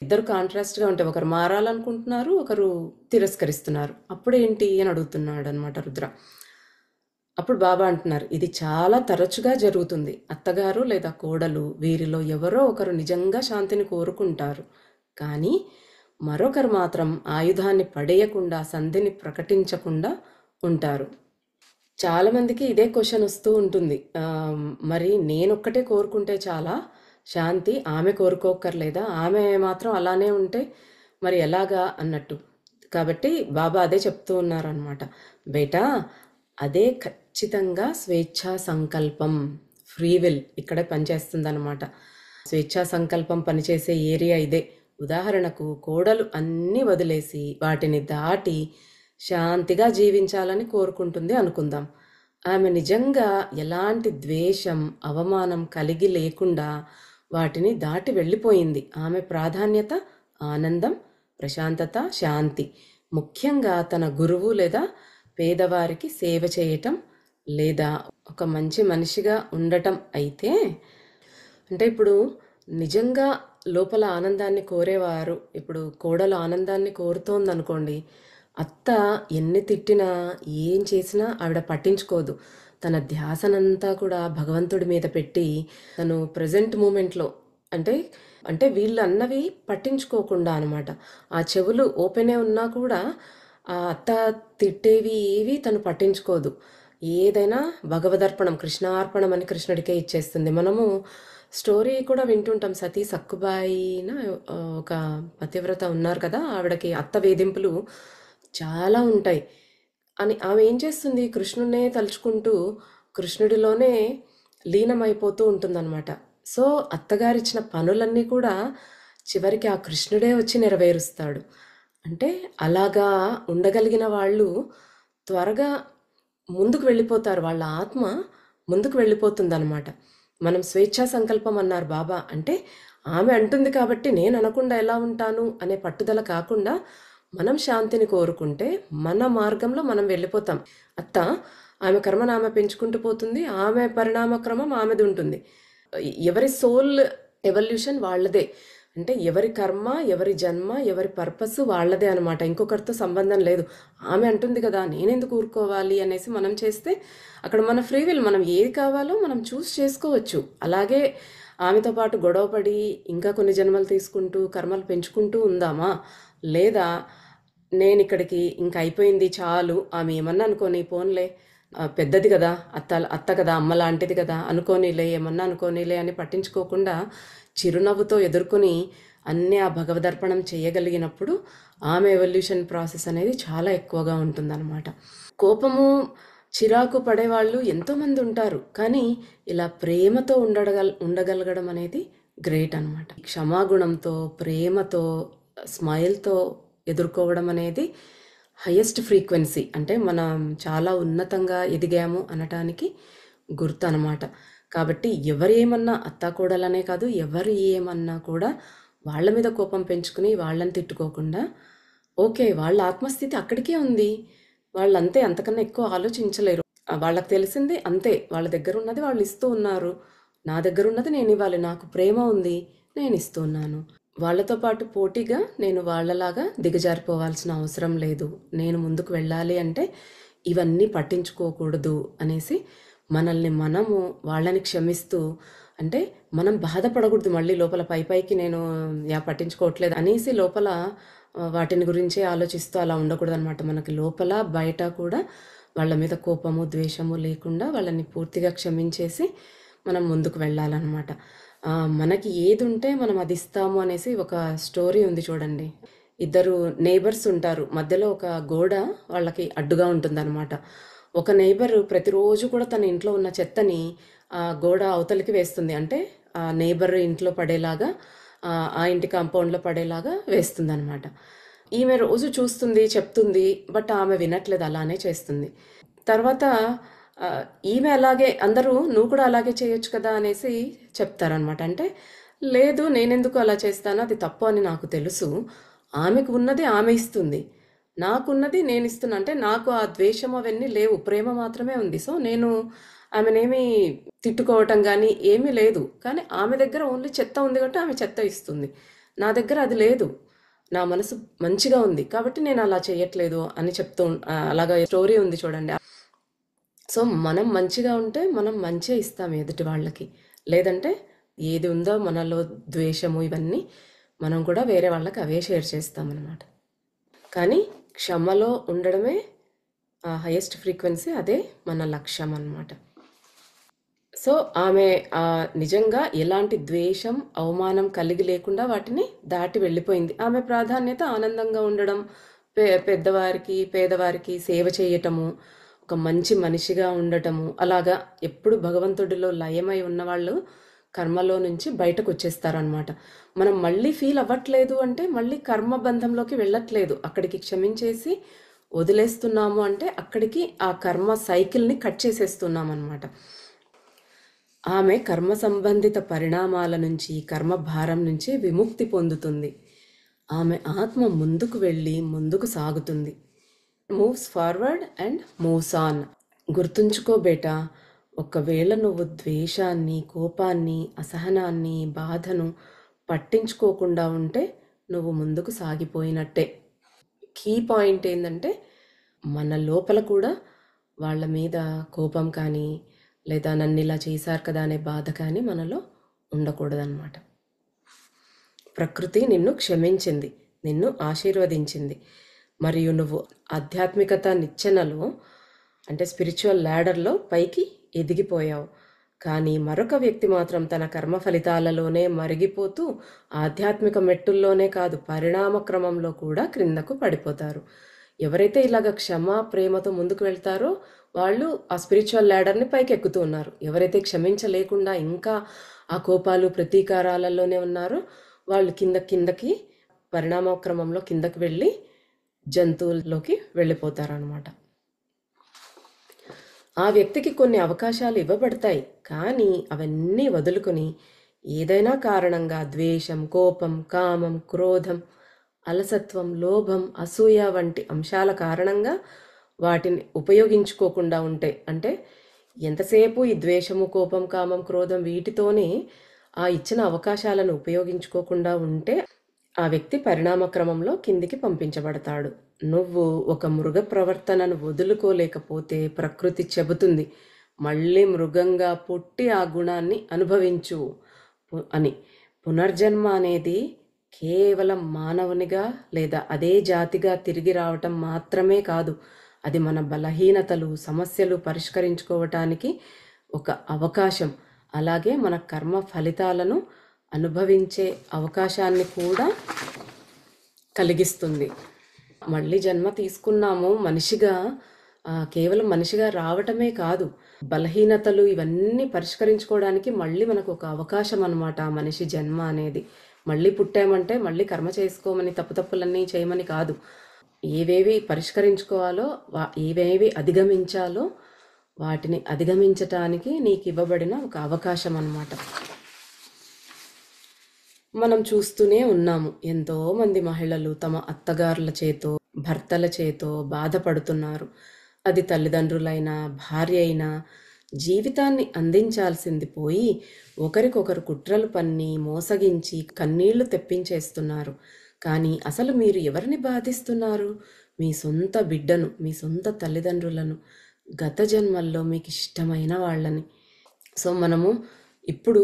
ఇద్దరు కాంట్రాస్ట్గా ఉంటే ఒకరు మారాలనుకుంటున్నారు, ఒకరు తిరస్కరిస్తున్నారు. అప్పుడేంటి అని అడుగుతున్నాడు అనమాట రుద్ర. అప్పుడు బాబా అంటున్నారు, ఇది చాలా తరచుగా జరుగుతుంది. అత్తగారు లేదా కోడలు వీరిలో ఎవరో ఒకరు నిజంగా శాంతిని కోరుకుంటారు, కానీ మరొకరు మాత్రం ఆయుధాన్ని పడేయకుండా సంధిని ప్రకటించకుండా ఉంటారు. చాలామందికి ఇదే క్వశ్చన్ వస్తూ ఉంటుంది, మరి నేనొక్కటే కోరుకుంటే చాలా శాంతి, ఆమె కోరుకోక్కర్లేదా, ఆమె మాత్రం అలానే ఉంటే మరి ఎలాగా అన్నట్టు. కాబట్టి బాబా అదే చెప్తూ ఉన్నారనమాట, బేటా అదే ఖచ్చితంగా స్వేచ్ఛా సంకల్పం, ఫ్రీ విల్ ఇక్కడే పనిచేస్తుందన్నమాట. స్వేచ్ఛా సంకల్పం పనిచేసే ఏరియా ఇదే. ఉదాహరణకు కోడలు అన్నీ వదిలేసి వాటిని దాటి శాంతిగా జీవించాలని కోరుకుంటుంది అనుకుందాం. ఆమె నిజంగా ఎలాంటి ద్వేషం అవమానం కలిగి లేకుండా వాటిని దాటి వెళ్ళిపోయింది. ఆమె ప్రాధాన్యత ఆనందం, ప్రశాంతత, శాంతి, ముఖ్యంగా తన గురువు లేదా పేదవారికి సేవ చేయటం లేదా ఒక మంచి మనిషిగా ఉండటం అయితే, అంటే ఇప్పుడు నిజంగా లోపల ఆనందాన్ని కోరేవారు, ఇప్పుడు కోడలు ఆనందాన్ని కోరుతోందనుకోండి, అత్త ఎన్ని తిట్టినా ఏం చేసినా ఆవిడ పట్టించుకోదు. తన ధ్యాసనంతా కూడా భగవంతుడి మీద పెట్టి తను ప్రజెంట్ మూమెంట్లో అంటే అంటే వీళ్ళు అన్నవి పట్టించుకోకుండా అనమాట. ఆ చెవులు ఓపెనే ఉన్నా కూడా ఆ అత్త తిట్టేవి ఏవి తను పట్టించుకోదు. ఏదైనా భగవదర్పణం కృష్ణార్పణం అని కృష్ణుడికే ఇచ్చేస్తుంది. మనము స్టోరీ కూడా వింటుంటాం, సతీ సక్కుబాయిన ఒక పతివ్రత ఉన్నారు కదా, ఆవిడకి అత్త వేధింపులు చాలా ఉంటాయి అని ఆమె ఏం చేస్తుంది, కృష్ణుడినే తలుచుకుంటూ కృష్ణుడిలోనే లీనమైపోతూ ఉంటుందన్నమాట. సో అత్తగారిచ్చిన పనులన్నీ కూడా చివరికి ఆ కృష్ణుడే వచ్చి నెరవేరుస్తాడు. అంటే అలాగా ఉండగలిగిన వాళ్ళు త్వరగా ముందుకు వెళ్ళిపోతారు, వాళ్ళ ఆత్మ ముందుకు వెళ్ళిపోతుందన్నమాట. మనం స్వేచ్ఛా సంకల్పం అన్నారు బాబా, అంటే ఆమె అంటుంది కాబట్టి నేను అనకుండా ఎలా ఉంటాను అనే పట్టుదల కాకుండా మనం శాంతిని కోరుకుంటే మన మార్గంలో మనం వెళ్ళిపోతాం. అత్త ఆమె కర్మను ఆమె పెంచుకుంటూ పోతుంది, ఆమె పరిణామక్రమం ఆమెది ఉంటుంది. ఎవరి సోల్ ఎవల్యూషన్ వాళ్ళదే, అంటే ఎవరి కర్మ, ఎవరి జన్మ, ఎవరి పర్పస్ వాళ్ళదే అనమాట, ఇంకొకరితో సంబంధం లేదు. ఆమె అంటుంది కదా నేనెందుకు ఊరుకోవాలి అనేసి మనం చేస్తే అక్కడ మన ఫ్రీ విల్, మనం ఏది కావాలో మనం చూస్ చేసుకోవచ్చు. అలాగే ఆమెతో పాటు గొడవపడి ఇంకా కొన్ని జన్మలు తీసుకుంటూ కర్మలు పెంచుకుంటూ ఉందామా, లేదా నేను ఇక్కడికి ఇంకా అయిపోయింది చాలు, ఆమె ఏమన్నా అనుకోని పోన్లే పెద్దది కదా, అత్త కదా, అమ్మ లాంటిది కదా, అనుకోనిలే ఏమన్నా అనుకోనిలే అని పట్టించుకోకుండా చిరునవ్వుతో ఎదుర్కొని అన్నీ ఆ భగవదర్పణం చేయగలిగినప్పుడు ఆమె ఎవల్యూషన్ ప్రాసెస్ అనేది చాలా ఎక్కువగా ఉంటుందన్నమాట. కోపము చిరాకు పడేవాళ్ళు ఎంతోమంది ఉంటారు, కానీ ఇలా ప్రేమతో ఉండగలగడం అనేది గ్రేట్ అనమాట. క్షమాగుణంతో, ప్రేమతో, స్మైల్తో ఎదుర్కోవడం అనేది హయ్యెస్ట్ ఫ్రీక్వెన్సీ, అంటే మనం చాలా ఉన్నతంగా ఎదిగాము అనటానికి గుర్తు అనమాట. కాబట్టి ఎవరు ఏమన్నా అత్తాకోడలనే కాదు, ఎవరు ఏమన్నా కూడా వాళ్ళ మీద కోపం పెంచుకుని వాళ్ళని తిట్టుకోకుండా, ఓకే వాళ్ళ ఆత్మస్థితి అక్కడికే ఉంది, వాళ్ళు అంతే, అంతకన్నా ఎక్కువ ఆలోచించలేరు, వాళ్ళకి తెలిసింది అంతే, వాళ్ళ దగ్గర ఉన్నది వాళ్ళు ఇస్తూ ఉన్నారు, నా దగ్గర ఉన్నది నేను ఇవ్వాలి. నాకు ప్రేమ ఉంది, నేను ఇస్తున్నాను. వాళ్ళతో పాటు పోటీగా నేను వాళ్ళలాగా దిగజారిపోవాల్సిన అవసరం లేదు. నేను ముందుకు వెళ్ళాలి అంటే ఇవన్నీ పట్టించుకోకూడదు అనేసి మనల్ని మనము వాళ్ళని క్షమిస్తూ, అంటే మనం బాధపడకూడదు మళ్ళీ లోపల పైకి నేను పట్టించుకోవట్లేదు అనేసి లోపల వాటిని గురించే ఆలోచిస్తూ అలా ఉండకూడదు అనమాట. మనకి లోపల బయట కూడా వాళ్ళ మీద కోపము ద్వేషము లేకుండా వాళ్ళని పూర్తిగా క్షమించేసి మనం ముందుకు వెళ్ళాలన్నమాట. మనకి ఏది ఉంటే మనం అది ఇస్తాము అనేసి ఒక స్టోరీ ఉంది చూడండి. ఇద్దరు నేబర్స్ ఉంటారు, మధ్యలో ఒక గోడ వాళ్ళకి అడ్డుగా ఉంటుందన్నమాట. ఒక నేబర్ ప్రతిరోజు కూడా తన ఇంట్లో ఉన్న చెత్తని ఆ గోడ అవతలికి వేస్తుంది. అంటే ఆ నేబర్ ఇంట్లో పడేలాగా, ఆ ఇంటి కాంపౌండ్లో పడేలాగా వేస్తుంది అనమాట. ఈమె రోజు చూస్తుంది, చెప్తుంది, బట్ ఆమె వినట్లేదు, అలానే చేస్తుంది. తర్వాత ఈమె అలాగే, అందరూ నువ్వు కూడా అలాగే చేయొచ్చు కదా అనేసి చెప్తారనమాట. అంటే లేదు, నేనెందుకు అలా చేస్తాను, అది తప్పు అని నాకు తెలుసు. ఆమెకు ఉన్నది ఆమె ఇస్తుంది, నాకున్నది నేను ఇస్తున్నా. అంటే నాకు ఆ ద్వేషం అవన్నీ లేవు, ప్రేమ మాత్రమే ఉంది. సో నేను ఆమెనేమి తిట్టుకోవటం కానీ ఏమీ లేదు. కానీ ఆమె దగ్గర ఓన్లీ చెత్త ఉంది కాబట్టి ఆమె చెత్త ఇస్తుంది. నా దగ్గర అది లేదు, నా మనసు మంచిగా ఉంది కాబట్టి నేను అలా చేయట్లేదు అని చెప్తూ అలాగా స్టోరీ ఉంది చూడండి. సో మనం మంచిగా ఉంటే మనం మంచిగా ఇస్తాం ఎదుటి వాళ్ళకి. లేదంటే ఏది ఉందో మనలో ద్వేషము ఇవన్నీ మనం కూడా వేరే వాళ్ళకి అవే షేర్ చేస్తామన్నమాట. కానీ క్షమలో ఉండడమే హైయెస్ట్ ఫ్రీక్వెన్సీ, అదే మన లక్ష్యం అన్నమాట. సో ఆమె నిజంగా ఎలాంటి ద్వేషం అవమానం కలిగి లేకుండా వాటిని దాటి వెళ్ళిపోయింది. ఆమె ప్రాధాన్యత ఆనందంగా ఉండడం, పెద్దవారికి పేదవారికి సేవ చేయటము, ఒక మంచి మనిషిగా ఉండటము. అలాగా ఎప్పుడు భగవంతుడిలో లయమై ఉన్నవాళ్ళు కర్మలో నుంచి బయటకు వచ్చేస్తారనమాట. మనం మళ్ళీ ఫీల్ అవ్వట్లేదు అంటే మళ్ళీ కర్మబంధంలోకి వెళ్ళట్లేదు, అక్కడికి క్షమించేసి వదిలేస్తున్నాము అంటే అక్కడికి ఆ కర్మ సైకిల్ని కట్ చేసేస్తున్నాం అనమాట. ఆమె కర్మ సంబంధిత పరిణామాల నుంచి, కర్మ భారం నుంచి విముక్తి పొందుతుంది. ఆమె ఆత్మ ముందుకు వెళ్ళి ముందుకు సాగుతుంది. Moves forward and moves on. గుర్తుంచుకో బేటా, ఒకవేళ నువ్వు ద్వేషాన్ని, కోపాన్ని, అసహనాన్ని, బాధను పట్టించుకోకుండా ఉంటే నువ్వు ముందుకు సాగిపోయినట్టే. కీ పాయింట్ ఏంటంటే మన లోపల కూడా వాళ్ళ మీద కోపం కానీ, లేదా నన్ను ఇలా చేశారు కదా అనే బాధ కానీ మనలో ఉండకూడదన్నమాట. ప్రకృతి నిన్ను క్షమించింది, నిన్ను ఆశీర్వదించింది, మరియు నువ్వు ఆధ్యాత్మికత నిచ్చెనలో, అంటే స్పిరిచువల్ ల్యాడర్లో పైకి ఎదిగిపోయావు. కానీ మరొక వ్యక్తి మాత్రం తన కర్మ ఫలితాలలోనే మరిగిపోతూ ఆధ్యాత్మిక మెట్టుల్లోనే కాదు, పరిణామ క్రమంలో కూడా క్రిందకు పడిపోతారు. ఎవరైతే ఇలాగ క్షమ ప్రేమతో ముందుకు వెళ్తారో వాళ్ళు ఆ స్పిరిచువల్ ల్యాడర్ని పైకి ఎక్కుతూ ఉన్నారు. ఎవరైతే క్షమించలేకుండా ఇంకా ఆ కోపాలు ప్రతీకారాలలోనే ఉన్నారో వాళ్ళు కిందకి పరిణామ క్రమంలో కిందకి వెళ్ళి జంతువుల్లోకి వెళ్ళిపోతారనమాట. ఆ వ్యక్తికి కొన్ని అవకాశాలు ఇవ్వబడతాయి, కానీ అవన్నీ వదులుకొని ఏదైనా కారణంగా ద్వేషం, కోపం, కామం, క్రోధం, అలసత్వం, లోభం, అసూయ వంటి అంశాల కారణంగా వాటిని ఉపయోగించుకోకుండా ఉంటే, అంటే ఎంతసేపు ఈ ద్వేషము, కోపం, కామం, క్రోధం వీటితోనే ఆ ఇచ్చిన అవకాశాలను ఉపయోగించుకోకుండా ఉంటే ఆ వ్యక్తి పరిణామ క్రమంలో కిందికి పంపించబడతాడు. నువ్వు ఒక మృగ ప్రవర్తనను వదులుకోలేకపోతే ప్రకృతి చెబుతుంది, మళ్ళీ మృగంగా పుట్టి ఆ గుణాన్ని అనుభవించు అని. పునర్జన్మ అనేది కేవలం మానవునిగా లేదా అదే జాతిగా తిరిగి రావటం మాత్రమే కాదు, అది మన బలహీనతలు, సమస్యలు పరిష్కరించుకోవటానికి ఒక అవకాశం. అలాగే మన కర్మ ఫలితాలను అనుభవించే అవకాశాన్ని కూడా కలిగిస్తుంది. మళ్ళీ జన్మ తీసుకున్నాము మనిషిగా, కేవలం మనిషిగా రావటమే కాదు, బలహీనతలు ఇవన్నీ పరిష్కరించుకోవడానికి మళ్ళీ మనకు ఒక అవకాశం అన్నమాట ఆ మనిషి జన్మ అనేది. మళ్ళీ పుట్టామంటే మళ్ళీ కర్మ చేసుకోమని, తప్పులన్నీ చేయమని కాదు. ఏవేవి పరిష్కరించుకోవాలో, ఏవేవి అధిగమించాలో వాటిని అధిగమించటానికి నీకు ఇవ్వబడిన ఒక అవకాశం అన్నమాట. మనం చూస్తూనే ఉన్నాము, ఎంతోమంది మహిళలు తమ అత్తగారుల చేతో, భర్తల చేతో బాధపడుతున్నారు. అది తల్లిదండ్రులైనా, భార్య అయినా, జీవితాన్ని అందించాల్సింది పోయి ఒకరికొకరు కుట్రలు పన్ని మోసగించి కన్నీళ్లు తెప్పించేస్తున్నారు. కానీ అసలు మీరు ఎవరిని బాధిస్తున్నారు? మీ సొంత బిడ్డను, మీ సొంత తల్లిదండ్రులను, గత జన్మల్లో మీకు ఇష్టమైన వాళ్ళని. సో మనము ఇప్పుడు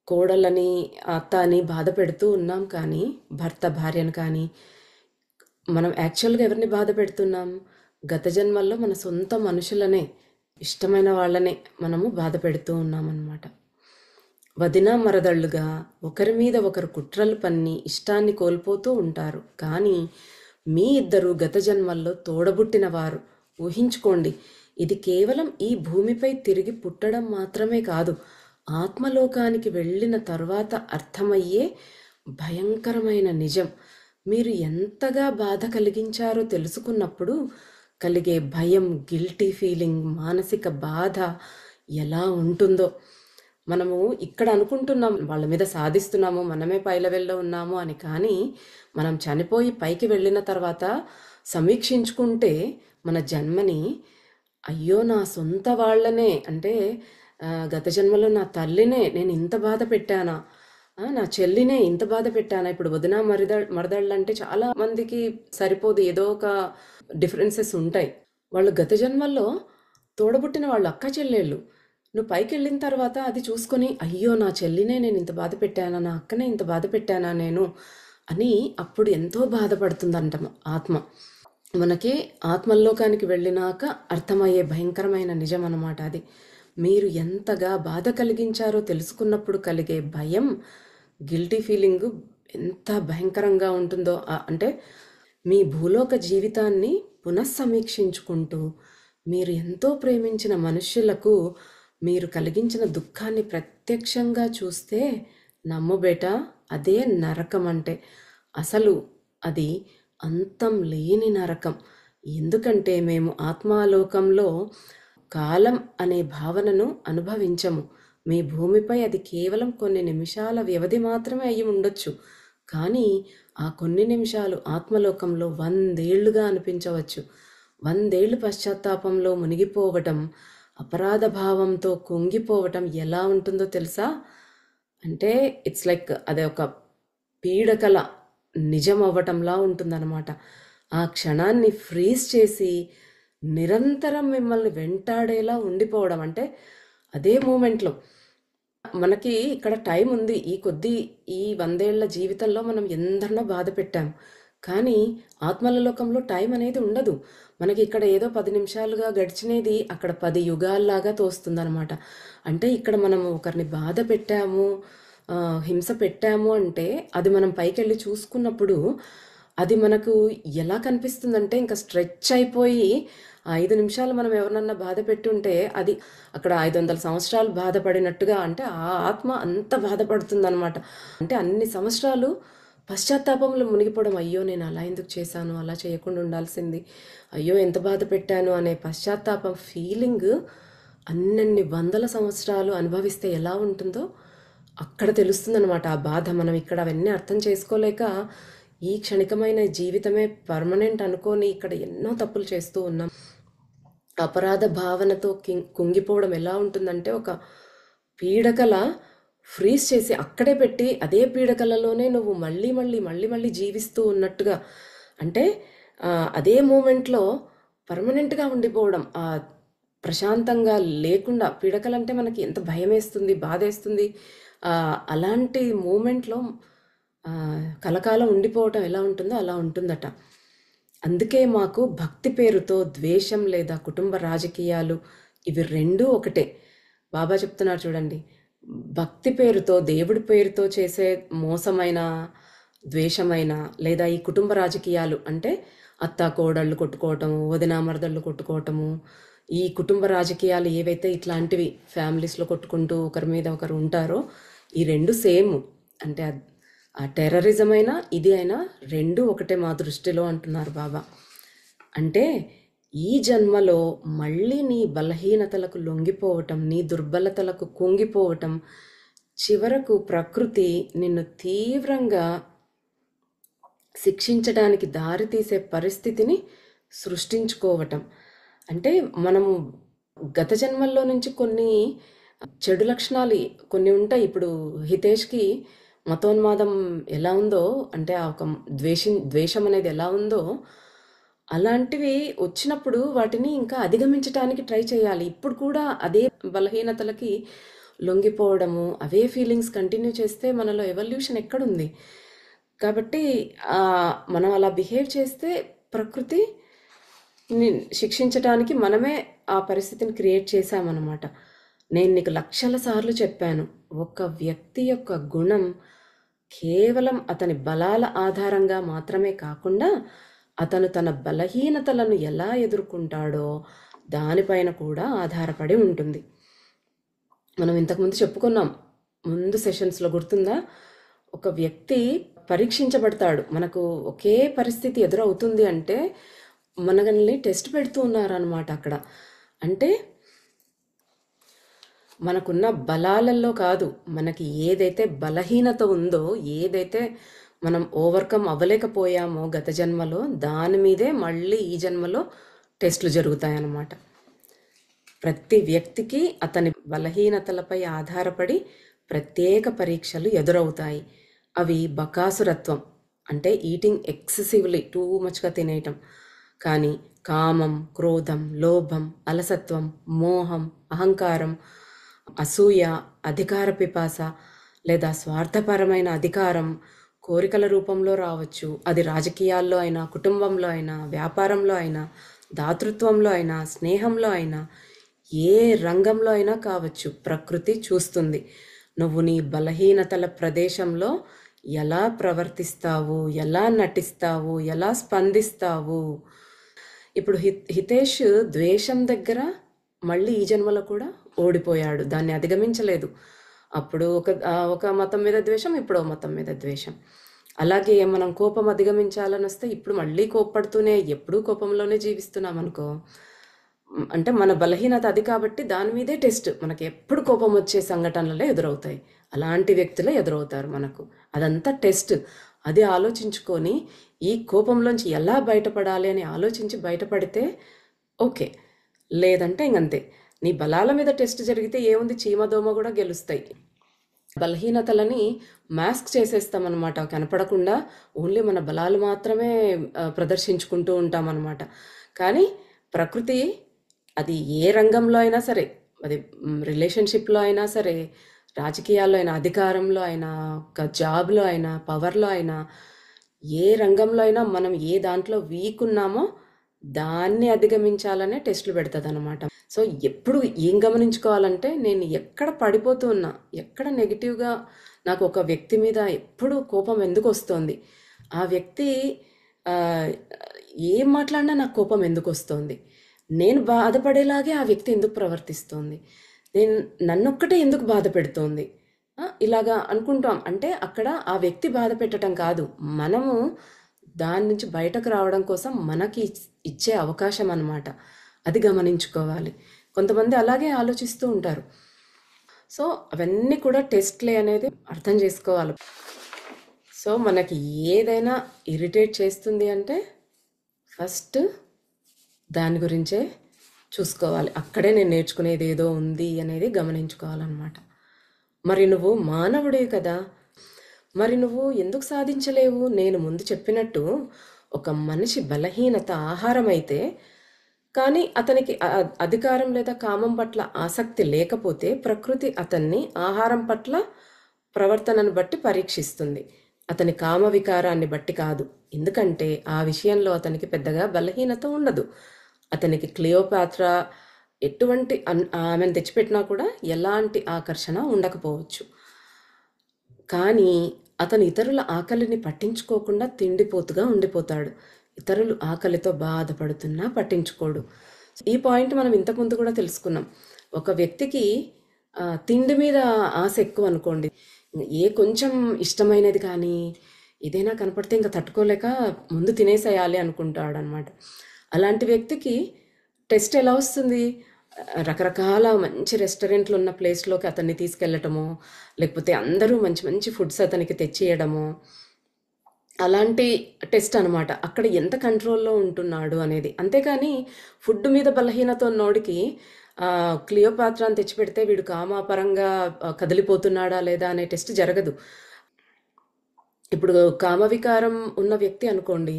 కోడలని అత్త అని బాధ పెడుతూ ఉన్నాం, కానీ భర్త భార్యను కానీ మనం యాక్చువల్గా ఎవరిని బాధ పెడుతున్నాం? గత జన్మల్లో మన సొంత మనుషులనే, ఇష్టమైన వాళ్ళనే మనము బాధ పెడుతూ ఉన్నామన్నమాట. వదిన మరదళ్ళుగా ఒకరి మీద ఒకరు కుట్రలు పన్ని ఇష్టాన్ని కోల్పోతూ ఉంటారు. కానీ మీ ఇద్దరు గత జన్మల్లో తోడబుట్టిన వారు. ఊహించుకోండి, ఇది కేవలం ఈ భూమిపై తిరిగి పుట్టడం మాత్రమే కాదు, ఆత్మలోకానికి వెళ్ళిన తర్వాత అర్థమయ్యే భయంకరమైన నిజం. మీరు ఎంతగా బాధ కలిగించారో తెలుసుకున్నప్పుడు కలిగే భయం, గిల్టీ ఫీలింగ్, మానసిక బాధ ఎలా ఉంటుందో. మనము ఇక్కడ అనుకుంటున్నాం వాళ్ళ మీద సాధిస్తున్నాము, మనమే పై లెవెల్లో ఉన్నాము అని. కానీ మనం చనిపోయి పైకి వెళ్ళిన తర్వాత సమీక్షించుకుంటే మన జన్మని, అయ్యో నా సొంత వాళ్ళనే, అంటే గత జన్మలో నా తల్లినే నేను ఇంత బాధ పెట్టానా, నా చెల్లినే ఇంత బాధ పెట్టానా. ఇప్పుడు వదిన మరదళ్ళు అంటే చాలా మందికి సరిపోదు, ఏదో ఒక డిఫరెన్సెస్ ఉంటాయి. వాళ్ళు గత జన్మల్లో తోడబుట్టిన వాళ్ళు అక్క చెల్లెళ్ళు. నువ్వు పైకి వెళ్ళిన తర్వాత అది చూసుకొని, అయ్యో నా చెల్లినే నేను ఇంత బాధ పెట్టానా, నా అక్కనే ఇంత బాధ పెట్టానా నేను అని అప్పుడు ఎంతో బాధపడుతుందంట ఆత్మ. మనకి ఆత్మల్లోకానికి వెళ్ళినాక అర్థమయ్యే భయంకరమైన నిజం అన్నమాట అది. మీరు ఎంతగా బాధ కలిగించారో తెలుసుకున్నప్పుడు కలిగే భయం, గిల్టీ ఫీలింగ్ ఎంత భయంకరంగా ఉంటుందో. అంటే మీ భూలోక జీవితాన్ని పునఃసమీక్షించుకుంటూ మీరు ఎంతో ప్రేమించిన మనుష్యులకు మీరు కలిగించిన దుఃఖాన్ని ప్రత్యక్షంగా చూస్తే నమ్ము బేటా, అదే నరకం. అంటే అసలు అది అంతం లేని నరకం. ఎందుకంటే మేము ఆత్మాలోకంలో కాలం అనే భావనను అనుభవించము. మీ భూమిపై అది కేవలం కొన్ని నిమిషాల వ్యవధి మాత్రమే అయి ఉండొచ్చు, కానీ ఆ కొన్ని నిమిషాలు ఆత్మలోకంలో 100 ఏళ్లుగా అనిపించవచ్చు. 100 ఏళ్ళు పశ్చాత్తాపంలో మునిగిపోవటం, అపరాధ భావంతో కుంగిపోవటం ఎలా ఉంటుందో తెలుసా? అంటే ఇట్స్ లైక్ అదే ఒక పీడకల నిజం అవ్వటంలా ఉంటుందన్నమాట. ఆ క్షణాన్ని ఫ్రీజ్ చేసి నిరంతరం మిమ్మల్ని వెంటాడేలా ఉండిపోవడం. అంటే అదే మూమెంట్లో మనకి ఇక్కడ టైం ఉంది. ఈ 100 ఏళ్ల జీవితంలో మనం ఎందరినో బాధ పెట్టాం, కానీ ఆత్మల లోకంలో టైం అనేది ఉండదు. మనకి ఇక్కడ ఏదో 10 నిమిషాలుగా గడిచినది అక్కడ 10 యుగాల్లాగా తోస్తుందనమాట. అంటే ఇక్కడ మనం ఒకరిని బాధ పెట్టాము, హింస పెట్టాము అంటే అది మనం పైకి వెళ్ళి చూసుకున్నప్పుడు అది మనకు ఎలా కనిపిస్తుందంటే ఇంకా స్ట్రెచ్ అయిపోయి 5 నిమిషాలు మనం ఎవరినన్నా బాధ పెట్టుంటే అది అక్కడ 500 సంవత్సరాలు బాధపడినట్టుగా, అంటే ఆ ఆత్మ అంత బాధపడుతుందనమాట. అంటే అన్ని సంవత్సరాలు పశ్చాత్తాపంలో మునిగిపోవడం. అయ్యో నేను అలా ఎందుకు చేశాను, అలా చేయకుండా ఉండాల్సింది, అయ్యో ఎంత బాధ పెట్టాను అనే పశ్చాత్తాపం ఫీలింగ్ అన్నన్ని వందల సంవత్సరాలు అనుభవిస్తే ఎలా ఉంటుందో అక్కడ తెలుస్తుందనమాట ఆ బాధ. మనం ఇక్కడ అవన్నీ అర్థం చేసుకోలేక ఈ క్షణికమైన జీవితమే పర్మనెంట్ అనుకొని ఇక్కడ ఎన్నో తప్పులు చేస్తూ ఉన్నాం. అపరాధ భావనతో కుంగిపోవడం ఎలా ఉంటుందంటే ఒక పీడకల ఫ్రీజ్ చేసి అక్కడే పెట్టి అదే పీడకలలోనే నువ్వు మళ్ళీ మళ్ళీ మళ్ళీ మళ్ళీ జీవిస్తూ ఉన్నట్టుగా. అంటే అదే మూమెంట్లో పర్మనెంట్గా ఉండిపోవడం, ప్రశాంతంగా లేకుండా. పీడకలంటే మనకి ఎంత భయం వేస్తుంది, బాధ వేస్తుంది. అలాంటి మూమెంట్లో కలకాలం ఉండిపోవటం ఎలా ఉంటుందో అలా ఉంటుందట. అందుకే మాకు భక్తి పేరుతో ద్వేషం లేదా కుటుంబ రాజకీయాలు ఇవి రెండూ ఒకటే. బాబా చెప్తున్నారు చూడండి, భక్తి పేరుతో, దేవుడి పేరుతో చేసే మోసమైన, ద్వేషమైన లేదా ఈ కుటుంబ రాజకీయాలు అంటే అత్త కోడళ్ళు కొట్టుకోవటము, వదిన మరదళ్ళు కొట్టుకోవటము, ఈ కుటుంబ రాజకీయాలు ఏవైతే ఇట్లాంటివి ఫ్యామిలీస్లో కొట్టుకుంటూ ఒకరి మీద ఒకరు ఉంటారో ఈ రెండు సేమ్. అంటే ఆ టెర్రరిజం అయినా ఇది అయినా రెండు ఒకటే మా దృష్టిలో అంటున్నారు బాబా. అంటే ఈ జన్మలో మళ్ళీ నీ బలహీనతలకు లొంగిపోవటం, నీ దుర్బలతలకు కుంగిపోవటం, చివరకు ప్రకృతి నిన్ను తీవ్రంగా శిక్షించడానికి దారితీసే పరిస్థితిని సృష్టించుకోవటం. అంటే మనము గత జన్మల్లో నుంచి కొన్ని చెడు లక్షణాలు కొన్ని ఉంటాయి. ఇప్పుడు హితేష్‌కి మతోన్మాదం ఎలా ఉందో, అంటే ఆ ఒక ద్వేషం అనేది ఎలా ఉందో, అలాంటివి వచ్చినప్పుడు వాటిని ఇంకా అధిగమించటానికి ట్రై చేయాలి. ఇప్పుడు కూడా అదే బలహీనతలకి లొంగిపోవడము, అవే ఫీలింగ్స్ కంటిన్యూ చేస్తే మనలో ఎవల్యూషన్ ఎక్కడుంది? కాబట్టి మనం అలా బిహేవ్ చేస్తే ప్రకృతి శిక్షించటానికి మనమే ఆ పరిస్థితిని క్రియేట్ చేశామన్నమాట. నేను నీకు లక్షల సార్లు చెప్పాను, ఒక వ్యక్తి యొక్క గుణం కేవలం అతని బలాల ఆధారంగా మాత్రమే కాకుండా అతను తన బలహీనతలను ఎలా ఎదుర్కొంటాడో దానిపైన కూడా ఆధారపడి ఉంటుంది. మనం ఇంతకుముందు చెప్పుకున్నాం ముందు సెషన్స్లో, గుర్తుందా? ఒక వ్యక్తి పరీక్షించబడతాడు. మనకు ఒకే పరిస్థితి ఎదురవుతుంది అంటే మనల్ని టెస్ట్ పెడుతూ ఉన్నారనమాట అక్కడ. అంటే మనకున్న బలాలలో కాదు, మనకి ఏదైతే బలహీనత ఉందో, ఏదైతే మనం ఓవర్కమ్ అవ్వలేకపోయామో గత జన్మలో, దాని మీదే మళ్ళీ ఈ జన్మలో టెస్టులు జరుగుతాయన్నమాట. ప్రతి వ్యక్తికి అతని బలహీనతలపై ఆధారపడి ప్రత్యేక పరీక్షలు ఎదురవుతాయి. అవి బకాసురత్వం, అంటే ఈటింగ్ ఎక్సెసివ్లీ, టూ మచ్గా తినేయటం. కానీ కామం, క్రోధం, లోభం, అలసత్వం, మోహం, అహంకారం, అసూయ, అధికార పిపాస లేదా స్వార్థపరమైన అధికారం కోరికల రూపంలో రావచ్చు. అది రాజకీయాల్లో అయినా, కుటుంబంలో అయినా, వ్యాపారంలో అయినా, దాతృత్వంలో అయినా, స్నేహంలో అయినా, ఏ రంగంలో అయినా కావచ్చు. ప్రకృతి చూస్తుంది నువ్వు నీ బలహీనతల ప్రదేశంలో ఎలా ప్రవర్తిస్తావు, ఎలా నటిస్తావు, ఎలా స్పందిస్తావు. ఇప్పుడు హితేష్ ద్వేషం దగ్గర మళ్ళీ ఈ జన్మలో కూడా ఓడిపోయాడు, దాన్ని అధిగమించలేదు. అప్పుడు ఒక మతం మీద ద్వేషం, ఇప్పుడు మతం మీద ద్వేషం. అలాగే మనం కోపం అధిగమించాలని వస్తే ఇప్పుడు మళ్ళీ కోప్పడుతూనే, ఎప్పుడూ కోపంలోనే జీవిస్తున్నాం అనుకో, అంటే మన బలహీనత అది కాబట్టి దాని మీదే టెస్ట్. మనకి ఎప్పుడు కోపం వచ్చే సంఘటనలే ఎదురవుతాయి, అలాంటి వ్యక్తులే ఎదురవుతారు మనకు. అదంతా టెస్ట్. అది ఆలోచించుకొని ఈ కోపంలోంచి ఎలా బయటపడాలి అని ఆలోచించి బయటపడితే ఓకే, లేదంటే ఇంకంతే. నీ బలాల మీద టెస్ట్ జరిగితే ఏముంది, చీమదోమ కూడా గెలుస్తాయి. బలహీనతలని మాస్క్ చేసేస్తామన్నమాట, కనపడకుండా ఓన్లీ మన బలాలు మాత్రమే ప్రదర్శించుకుంటూ ఉంటామన్నమాట. కానీ ప్రకృతి అది ఏ రంగంలో అయినా సరే, అది రిలేషన్షిప్లో అయినా సరే, రాజకీయాల్లో అయినా, అధికారంలో అయినా, ఒక జాబ్లో అయినా, పవర్లో అయినా, ఏ రంగంలో అయినా మనం ఏ దాంట్లో వీక్ ఉన్నామో దాన్ని అధిగమించాలనే టెస్టులు పెడుతుంది అనమాట. సో ఎప్పుడు ఏం గమనించుకోవాలంటే, నేను ఎక్కడ పడిపోతూ ఉన్నా, ఎక్కడ నెగిటివ్గా నాకు ఒక వ్యక్తి మీద ఎప్పుడు కోపం ఎందుకు వస్తుంది, ఆ వ్యక్తి ఏం మాట్లాడినా నాకు కోపం ఎందుకు వస్తుంది, నేను బాధపడేలాగే ఆ వ్యక్తి ఎందుకు ప్రవర్తిస్తోంది, నన్నొక్కటే ఎందుకు బాధ పెడుతోంది, ఇలాగా అనుకుంటాం. అంటే అక్కడ ఆ వ్యక్తి బాధ పెట్టడం కాదు, మనము దాని నుంచి బయటకు రావడం కోసం మనకి ఇచ్చే అవకాశం అన్నమాట. అది గమనించుకోవాలి. కొంతమంది అలాగే ఆలోచిస్తూ ఉంటారు. సో అవన్నీ కూడా టెస్ట్లే అనేది అర్థం చేసుకోవాలి. సో మనకి ఏదైనా ఇరిటేట్ చేస్తుంది అంటే ఫస్ట్ దాని గురించే చూసుకోవాలి. అక్కడే నేను నేర్చుకునేది ఏదో ఉంది అనేది గమనించుకోవాలన్నమాట. మరి నువ్వు మానవుడివి కదా, మరి నువ్వు ఎందుకు సాధించలేవు? నేను ముందు చెప్పినట్టు ఒక మనిషి బలహీనత ఆహారం అయితే, కానీ అతనికి అధికారం లేదా కామం పట్ల ఆసక్తి లేకపోతే ప్రకృతి అతన్ని ఆహారం పట్ల ప్రవర్తనను బట్టి పరీక్షిస్తుంది, అతని కామ వికారాన్ని బట్టి కాదు. ఎందుకంటే ఆ విషయంలో అతనికి పెద్దగా బలహీనత ఉండదు. అతనికి క్లియోపాత్రా ఎటువంటి ఆమెను తెచ్చిపెట్టినా కూడా ఎలాంటి ఆకర్షణ ఉండకపోవచ్చు. కానీ అతను ఇతరుల ఆకలిని పట్టించుకోకుండా తిండిపోతుగా ఉండిపోతాడు. ఇతరులు ఆకలితో బాధపడుతున్నా పట్టించుకోడు. ఈ పాయింట్ మనం ఇంతకుముందు కూడా తెలుసుకున్నాం. ఒక వ్యక్తికి తిండి మీద ఆశ ఎక్కువ అనుకోండి, ఏ కొంచెం ఇష్టమైనది కానీ ఏదైనా కనపడితే ఇంకా తట్టుకోలేక ముందు తినేసేయాలి అనుకుంటాడు అనమాట. అలాంటి వ్యక్తికి టెస్ట్ ఎలా వస్తుంది? రకరకాల మంచి రెస్టారెంట్లు ఉన్న ప్లేస్లోకి అతన్ని తీసుకెళ్ళటము, లేకపోతే అందరూ మంచి మంచి ఫుడ్స్ అతనికి తెచ్చియడము, అలాంటి టెస్ట్ అనమాట. అక్కడ ఎంత కంట్రోల్లో ఉంటున్నాడు అనేది. అంతేకాని ఫుడ్ మీద బలహీనత ఉన్నోడికి క్లియోపాత్రాని తెచ్చిపెడితే వీడు కామపరంగా కదిలిపోతున్నాడా లేదా అనే టెస్ట్ జరగదు. ఇప్పుడు కామవికారం ఉన్న వ్యక్తి అనుకోండి,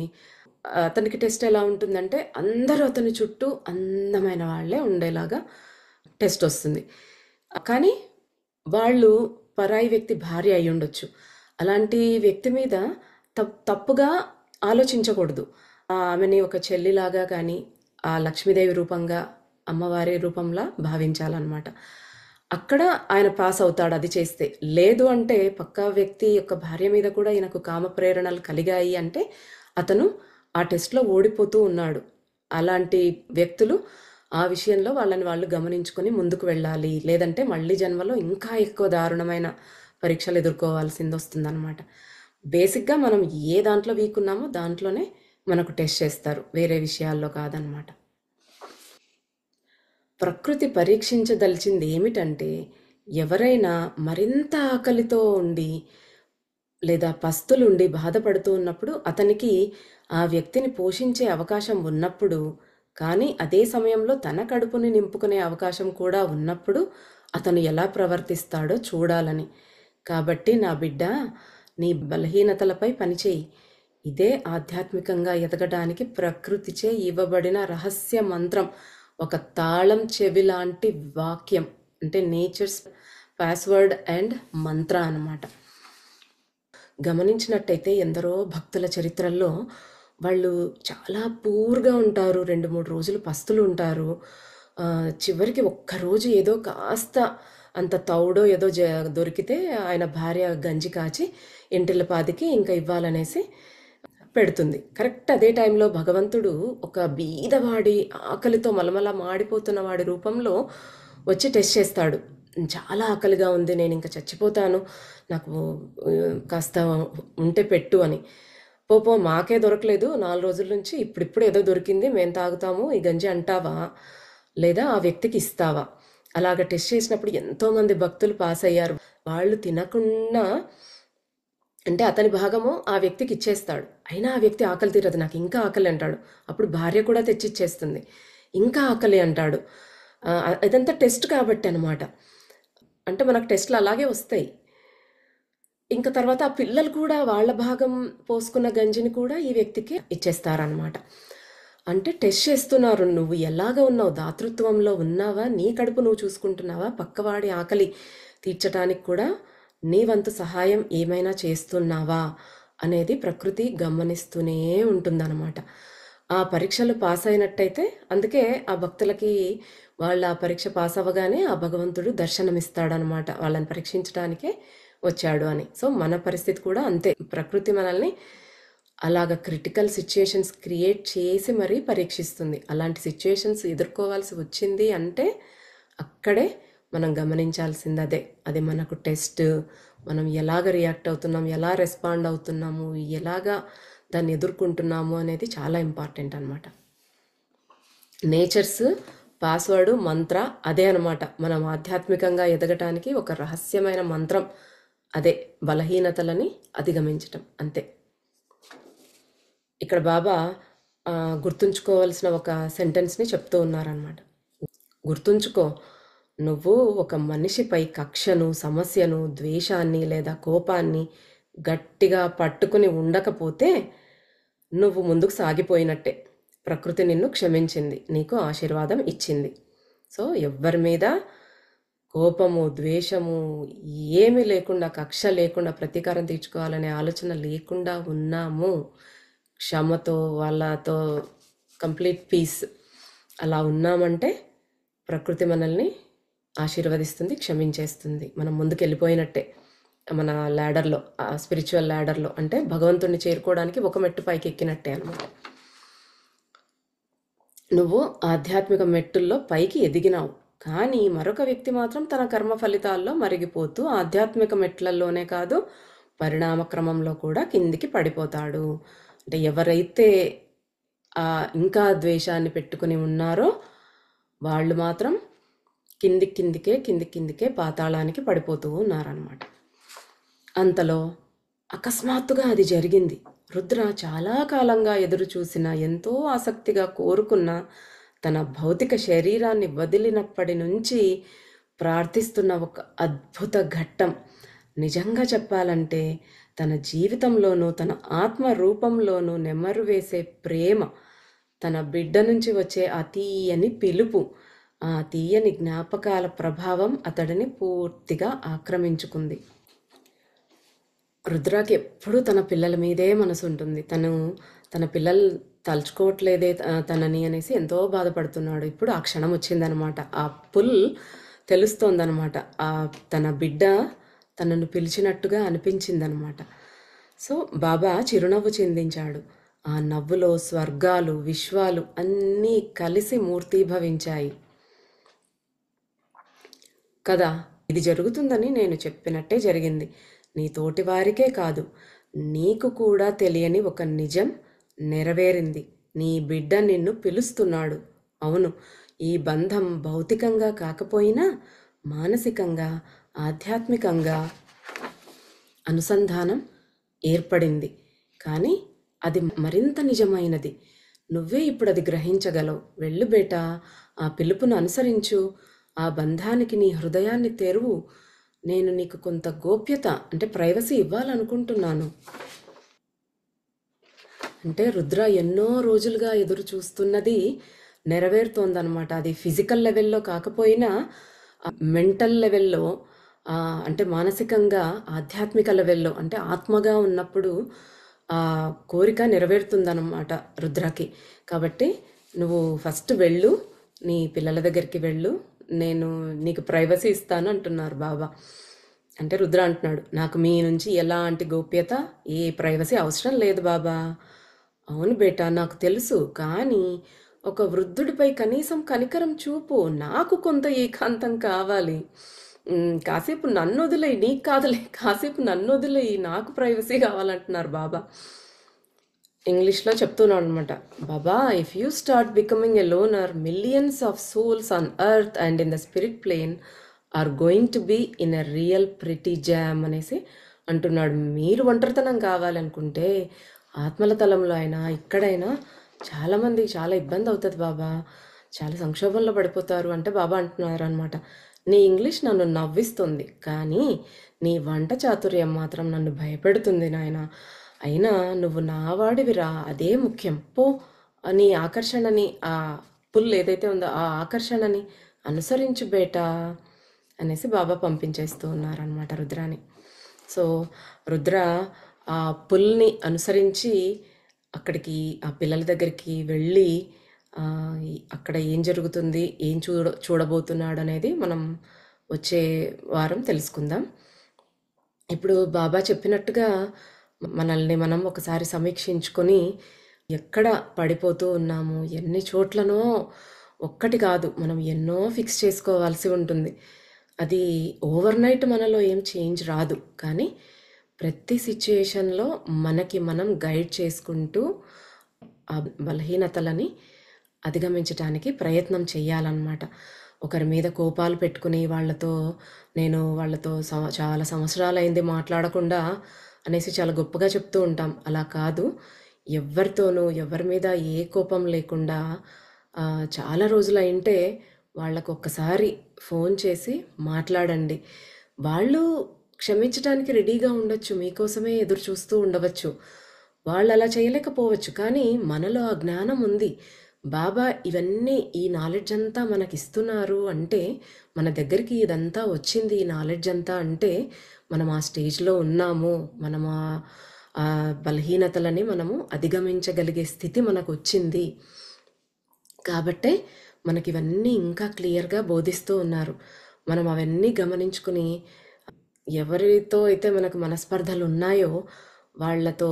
అతనికి టెస్ట్ ఎలా ఉంటుందంటే అందరూ అతని చుట్టూ అందమైన వాళ్ళే ఉండేలాగా టెస్ట్ వస్తుంది. కానీ వాళ్ళు పరాయి వ్యక్తి భార్య అయి ఉండొచ్చు. అలాంటి వ్యక్తి మీద తప్పుగా ఆలోచించకూడదు. ఆమెని ఒక చెల్లిలాగా కానీ ఆ లక్ష్మీదేవి రూపంగా అమ్మవారి రూపంలా భావించాలన్నమాట. అక్కడ ఆయన పాస్ అవుతాడు అది చేస్తే. లేదు అంటే పక్కా వ్యక్తి యొక్క భార్య మీద కూడా ఈయనకు కామ ప్రేరణలు కలిగాయి అంటే అతను ఆ టెస్ట్లో ఓడిపోతూ ఉన్నాడు. అలాంటి వ్యక్తులు ఆ విషయంలో వాళ్ళని వాళ్ళు గమనించుకొని ముందుకు వెళ్ళాలి. లేదంటే మళ్ళీ జన్మలో ఇంకా ఎక్కువ దారుణమైన పరీక్షలు ఎదుర్కోవాల్సింది వస్తుందన్నమాట. బేసిక్గా మనం ఏ దాంట్లో వీక్ ఉన్నామో దాంట్లోనే మనకు టెస్ట్ చేస్తారు, వేరే విషయాల్లో కాదనమాట. ప్రకృతి పరీక్షించదలిచింది ఏమిటంటే ఎవరైనా మరింత ఆకలితో ఉండి లేదా పస్తులుండి బాధపడుతూ ఉన్నప్పుడు అతనికి ఆ వ్యక్తిని పోషించే అవకాశం ఉన్నప్పుడు, కానీ అదే సమయంలో తన కడుపుని నింపుకునే అవకాశం కూడా ఉన్నప్పుడు అతను ఎలా ప్రవర్తిస్తాడో చూడాలని. కాబట్టి నా బిడ్డ, నీ బలహీనతలపై పనిచేయి. ఇదే ఆధ్యాత్మికంగా ఎదగడానికి ప్రకృతిచే ఇవ్వబడిన రహస్య మంత్రం, ఒక తాళం చెవి లాంటి వాక్యం, అంటే నేచర్స్ పాస్వర్డ్ అండ్ మంత్ర అన్నమాట. గమనించినట్టయితే ఎందరో భక్తుల చరిత్రల్లో వాళ్ళు చాలా పూర్గా ఉంటారు, 2-3 రోజులు పస్తులు ఉంటారు. చివరికి ఒక్కరోజు ఏదో కాస్త అంత తౌడో ఏదో దొరికితే ఆయన భార్య గంజి కాచి ఇంటిల్లపాదికి ఇంకా ఇవ్వాలనేసి పెడుతుంది. కరెక్ట్ అదే టైంలో భగవంతుడు ఒక బీదవాడి ఆకలితో మలమల మాడిపోతున్న వాడి రూపంలో వచ్చి టెస్ట్ చేస్తాడు. చాలా ఆకలిగా ఉంది, నేను ఇంకా చచ్చిపోతాను, నాకు కాస్త ఉంటే పెట్టు అని. పోపో మాకే దొరకలేదు 4 రోజుల నుంచి, ఇప్పుడిప్పుడు ఏదో దొరికింది, మేము తాగుతాము, ఈ గంజి అంటావా లేదా ఆ వ్యక్తికి ఇస్తావా? అలాగ టెస్ట్ చేసినప్పుడు ఎంతోమంది భక్తులు పాస్ అయ్యారు. వాళ్ళు తినకుండా అంటే అతని భాగము ఆ వ్యక్తికి ఇచ్చేస్తాడు. అయినా ఆ వ్యక్తి ఆకలి తీరదు, నాకు ఇంకా ఆకలి అంటాడు. అప్పుడు భార్య కూడా తెచ్చిచ్చేస్తుంది, ఇంకా ఆకలి అంటాడు. ఇదంతా టెస్ట్ కాబట్టి అనమాట. అంటే మనకు టెస్ట్లు అలాగే వస్తాయి. ఇంకా తర్వాత ఆ పిల్లలు కూడా వాళ్ళ భాగం పోసుకున్న గంజిని కూడా ఈ వ్యక్తికి ఇచ్చేస్తారనమాట. అంటే టెస్ట్ చేస్తున్నారు, నువ్వు ఎలాగ ఉన్నావు, దాతృత్వంలో ఉన్నావా, నీ కడుపు నువ్వు చూసుకుంటున్నావా, పక్కవాడి ఆకలి తీర్చడానికి కూడా నీ వంతు సహాయం ఏమైనా చేస్తున్నావా అనేది ప్రకృతి గమనిస్తూనే ఉంటుందన్నమాట. ఆ పరీక్షలు పాస్ అయినట్టయితే, అందుకే ఆ భక్తులకి వాళ్ళ పరీక్ష పాస్ అవ్వగానే ఆ భగవంతుడు దర్శనమిస్తాడనమాట, వాళ్ళని పరీక్షించడానికే వచ్చాడు అని. సో మన పరిస్థితి కూడా అంతే, ప్రకృతి మనల్ని అలాగ క్రిటికల్ సిచ్యుయేషన్స్ క్రియేట్ చేసి మరీ పరీక్షిస్తుంది. అలాంటి సిచ్యుయేషన్స్ ఎదుర్కోవాల్సి వచ్చింది అంటే అక్కడే మనం గమనించాల్సింది అదే. అది మనకు టెస్ట్. మనం ఎలాగ రియాక్ట్ అవుతున్నాం, ఎలా రెస్పాండ్ అవుతున్నాము, ఎలాగా దాన్ని ఎదుర్కొంటున్నాము అనేది చాలా ఇంపార్టెంట్ అనమాట. నేచర్స్ పాస్వర్డ్ మంత్ర అదే అనమాట. మనం ఆధ్యాత్మికంగా ఎదగటానికి ఒక రహస్యమైన మంత్రం అదే, బలహీనతలని అధిగమించటం, అంతే. ఇక్కడ బాబా గుర్తుంచుకోవాల్సిన ఒక సెంటెన్స్ని చెప్తూ ఉన్నారనమాట. గుర్తుంచుకో, నువ్వు ఒక మనిషిపై కక్షను, సమస్యను, ద్వేషాన్ని లేదా కోపాన్ని గట్టిగా పట్టుకుని ఉండకపోతే నువ్వు ముందుకు సాగిపోయినట్టే. ప్రకృతి నిన్ను క్షమించింది, నీకు ఆశీర్వాదం ఇచ్చింది. సో ఎవ్వరి మీద కోపము, ద్వేషము ఏమీ లేకుండా, కక్ష లేకుండా, ప్రతీకారం తీర్చుకోవాలనే ఆలోచన లేకుండా ఉన్నాము, క్షమతో వాళ్ళతో కంప్లీట్ పీస్ అలా ఉన్నామంటే ప్రకృతి మనల్ని ఆశీర్వదిస్తుంది, క్షమించేస్తుంది. మనం ముందుకు వెళ్ళిపోయినట్టే మన ల్యాడర్లో, స్పిరిచువల్ ల్యాడర్లో. అంటే భగవంతుడిని చేరుకోవడానికి ఒక మెట్టు పైకి ఎక్కినట్టే అనమాట. నువ్వు ఆధ్యాత్మిక మెట్టుల్లో పైకి ఎదిగినావు, కానీ మరొక వ్యక్తి మాత్రం తన కర్మ ఫలితాల్లో మరిగిపోతూ ఆధ్యాత్మిక మెట్లల్లోనే కాదు పరిణామక్రమంలో కూడా కిందికి పడిపోతాడు. అంటే ఎవరైతే ఇంకా ద్వేషాన్ని పెట్టుకుని ఉన్నారో వాళ్ళు మాత్రం కిందికే పాతాళానికి పడిపోతూ ఉన్నారనమాట. అంతలో అకస్మాత్తుగా అది జరిగింది. రుద్ర చాలా కాలంగా ఎదురు చూసిన, ఎంతో ఆసక్తిగా కోరుకున్న తన భౌతిక శరీరాన్ని వదిలినప్పటి నుంచి ప్రార్థిస్తున్న ఒక అద్భుత ఘట్టం. నిజంగా చెప్పాలంటే తన జీవితంలోనూ తన ఆత్మ రూపంలోనూ నెమరు వేసే ప్రేమ, తన బిడ్డ నుంచి వచ్చే ఆ తీయని పిలుపు, ఆ తీయని జ్ఞాపకాల ప్రభావం అతడిని పూర్తిగా ఆక్రమించుకుంది. రుద్రాకి ఎప్పుడూ తన పిల్లల మీదే మనసు ఉంటుంది. తన పిల్లలు తలుచుకోవట్లేదే తనని అనేసి ఎంతో బాధపడుతున్నాడు. ఇప్పుడు ఆ క్షణం వచ్చిందనమాట. ఆ పుల్ తెలుస్తోందనమాట. తన బిడ్డ తనను పిలిచినట్టుగా అనిపించిందనమాట. సో బాబా చిరునవ్వు చిందించాడు. ఆ నవ్వులో స్వర్గాలు, విశ్వాలు అన్నీ కలిసి మూర్తీభవించాయి. కదా, ఇది జరుగుతుందని నేను చెప్పినట్టే జరిగింది. నీ తోటి వారికే కాదు, నీకు కూడా తెలియని ఒక నిజం నెరవేరింది. నీ బిడ్డ నిన్ను పిలుస్తున్నాడు. అవును, ఈ బంధం భౌతికంగా కాకపోయినా మానసికంగా, ఆధ్యాత్మికంగా అనుసంధానం ఏర్పడింది. కానీ అది మరింత నిజమైనది. నువ్వే ఇప్పుడు అది గ్రహించగలవు. వెళ్ళు బేటా, ఆ పిలుపును అనుసరించు, ఆ బంధానికి నీ హృదయాన్ని తెరువు. నేను నీకు కొంత గోప్యత అంటే ప్రైవసీ ఇవ్వాలనుకుంటున్నాను. అంటే రుద్ర ఎన్నో రోజులుగా ఎదురు చూస్తున్నది నెరవేరుతోందనమాట. అది ఫిజికల్ లెవెల్లో కాకపోయినా మెంటల్ లెవెల్లో, అంటే మానసికంగా, ఆధ్యాత్మిక లెవెల్లో, అంటే ఆత్మగా ఉన్నప్పుడు ఆ కోరిక నెరవేరుతుందన్నమాట రుద్రకి. కాబట్టి నువ్వు ఫస్ట్ వెళ్ళు, నీ పిల్లల దగ్గరికి వెళ్ళు, నేను నీకు ప్రైవసీ ఇస్తాను అంటున్నారు బాబా. అంటే రుద్ర అంటున్నాడు, నాకు మీ నుంచి ఎలాంటి గోప్యత, ఏ ప్రైవసీ అవసరం లేదు బాబా. అవును బేటా, నాకు తెలుసు. కానీ ఒక వృద్ధుడిపై కనీసం కనికరం చూపు. నాకు కొంత ఏకాంతం కావాలి. కాసేపు నన్ను వదిలేయి, నీకు కాదులే, కాసేపు నన్ను వదిలేయి, నాకు ప్రైవసీ కావాలంటున్నారు బాబా. ఇంగ్లీష్లో చెప్తున్నాను అనమాట. బాబా, if you start becoming a loner, millions of souls on earth and in the spirit plane are going to be in a real pretty jam అనేసి అంటున్నాడు. మీరు ఒంటరితనం కావాలనుకుంటే ఆత్మల తలంలో అయినా ఇక్కడైనా చాలామంది చాలా ఇబ్బంది అవుతుంది బాబా, చాలా సంక్షోభంలో పడిపోతారు అంటే బాబా అంటున్నారు అనమాట. నీ ఇంగ్లీష్ నన్ను నవ్విస్తుంది, కానీ నీ వంట చాతుర్యం మాత్రం నన్ను భయపెడుతుంది నాయన. అయినా నువ్వు నావాడివిరా, అదే ముఖ్యం. పో, నీ ఆకర్షణని, ఆ పుల్ ఏదైతే ఉందో ఆ ఆకర్షణని అనుసరించు బేటా అనేసి బాబా పంపించేస్తూ ఉన్నారనమాట రుద్రాని. సో రుద్ర ఆ పుల్ని అనుసరించి అక్కడికి, ఆ పిల్లల దగ్గరికి వెళ్ళి అక్కడ ఏం జరుగుతుంది, ఏం చూడబోతున్నాడు అనేది మనం వచ్చే వారం తెలుసుకుందాం. ఇప్పుడు బాబా చెప్పినట్టుగా మనల్ని మనం ఒకసారి సమీక్షించుకొని ఎక్కడ పడిపోతూ ఉన్నాము, ఎన్ని చోట్లనో, ఒక్కటి కాదు మనం ఎన్నో ఫిక్స్ చేసుకోవాల్సి ఉంటుంది. అది ఓవర్ నైట్ మనలో ఏం చేంజ్ రాదు, కానీ ప్రతి సిచ్యుయేషన్లో మనకి మనం గైడ్ చేసుకుంటూ ఆ బలహీనతలని అధిగమించడానికి ప్రయత్నం చేయాలన్నమాట. ఒకరి మీద కోపాలు పెట్టుకుని వాళ్ళతో చాలా సంవత్సరాలైంది మాట్లాడకుండా అనేసి చాలా గొప్పగా చెప్తూ ఉంటాం. అలా కాదు, ఎవరితోనూ ఎవరి మీద ఏ కోపం లేకుండా చాలా రోజులు అయింటే వాళ్ళకు ఒక్కసారి ఫోన్ చేసి మాట్లాడండి. వాళ్ళు క్షమించడానికి రెడీగా ఉండొచ్చు, మీకోసమే ఎదురు చూస్తూ ఉండవచ్చు. వాళ్ళు అలా చేయలేకపోవచ్చు, కానీ మనలో ఆ జ్ఞానం ఉంది. బాబా ఇవన్నీ, ఈ నాలెడ్జ్ అంతా మనకి ఇస్తున్నారు అంటే, మన దగ్గరికి ఇదంతా వచ్చింది, ఈ నాలెడ్జ్ అంతా అంటే మనం ఆ స్టేజ్లో ఉన్నాము, మనం ఆ బలహీనతలని మనము అధిగమించగలిగే స్థితి మనకు వచ్చింది. కాబట్టే మనకి ఇవన్నీ ఇంకా క్లియర్గా బోధిస్తూ ఉన్నారు. మనం అవన్నీ గమనించుకుని ఎవరితో అయితే మనకు మనస్పర్ధలు ఉన్నాయో వాళ్ళతో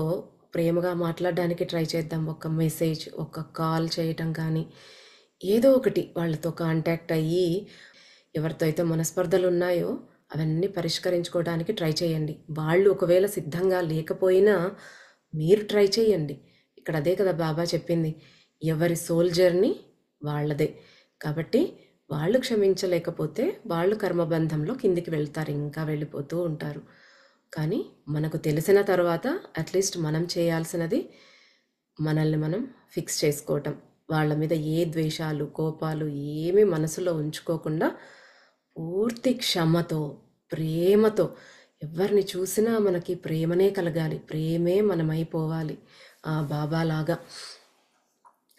ప్రేమగా మాట్లాడడానికి ట్రై చేద్దాం. ఒక మెసేజ్, ఒక కాల్ చేయటం కానీ ఏదో ఒకటి వాళ్ళతో కాంటాక్ట్ అయ్యి ఎవరితో అయితే మనస్పర్ధలు ఉన్నాయో అవన్నీ పరిష్కరించుకోవడానికి ట్రై చేయండి. వాళ్ళు ఒకవేళ సిద్ధంగా లేకపోయినా మీరు ట్రై చేయండి. ఇక్కడ అదే కదా బాబా చెప్పింది, ఎవరి సోల్ జర్నీ వాళ్ళదే. కాబట్టి వాళ్ళు క్షమించలేకపోతే వాళ్ళు కర్మబంధంలో కిందికి వెళ్తారు, ఇంకా వెళ్ళిపోతూ ఉంటారు. కానీ మనకు తెలిసిన తర్వాత అట్లీస్ట్ మనం చేయాల్సినది మనల్ని మనం ఫిక్స్ చేసుకోవటం. వాళ్ళ మీద ఏ ద్వేషాలు, కోపాలు ఏమీ మనసులో ఉంచుకోకుండా పూర్తి క్షమతో, ప్రేమతో ఎవరిని చూసినా మనకి ప్రేమనే కలగాలి. ప్రేమే మనమైపోవాలి. ఆ బాబాలాగా.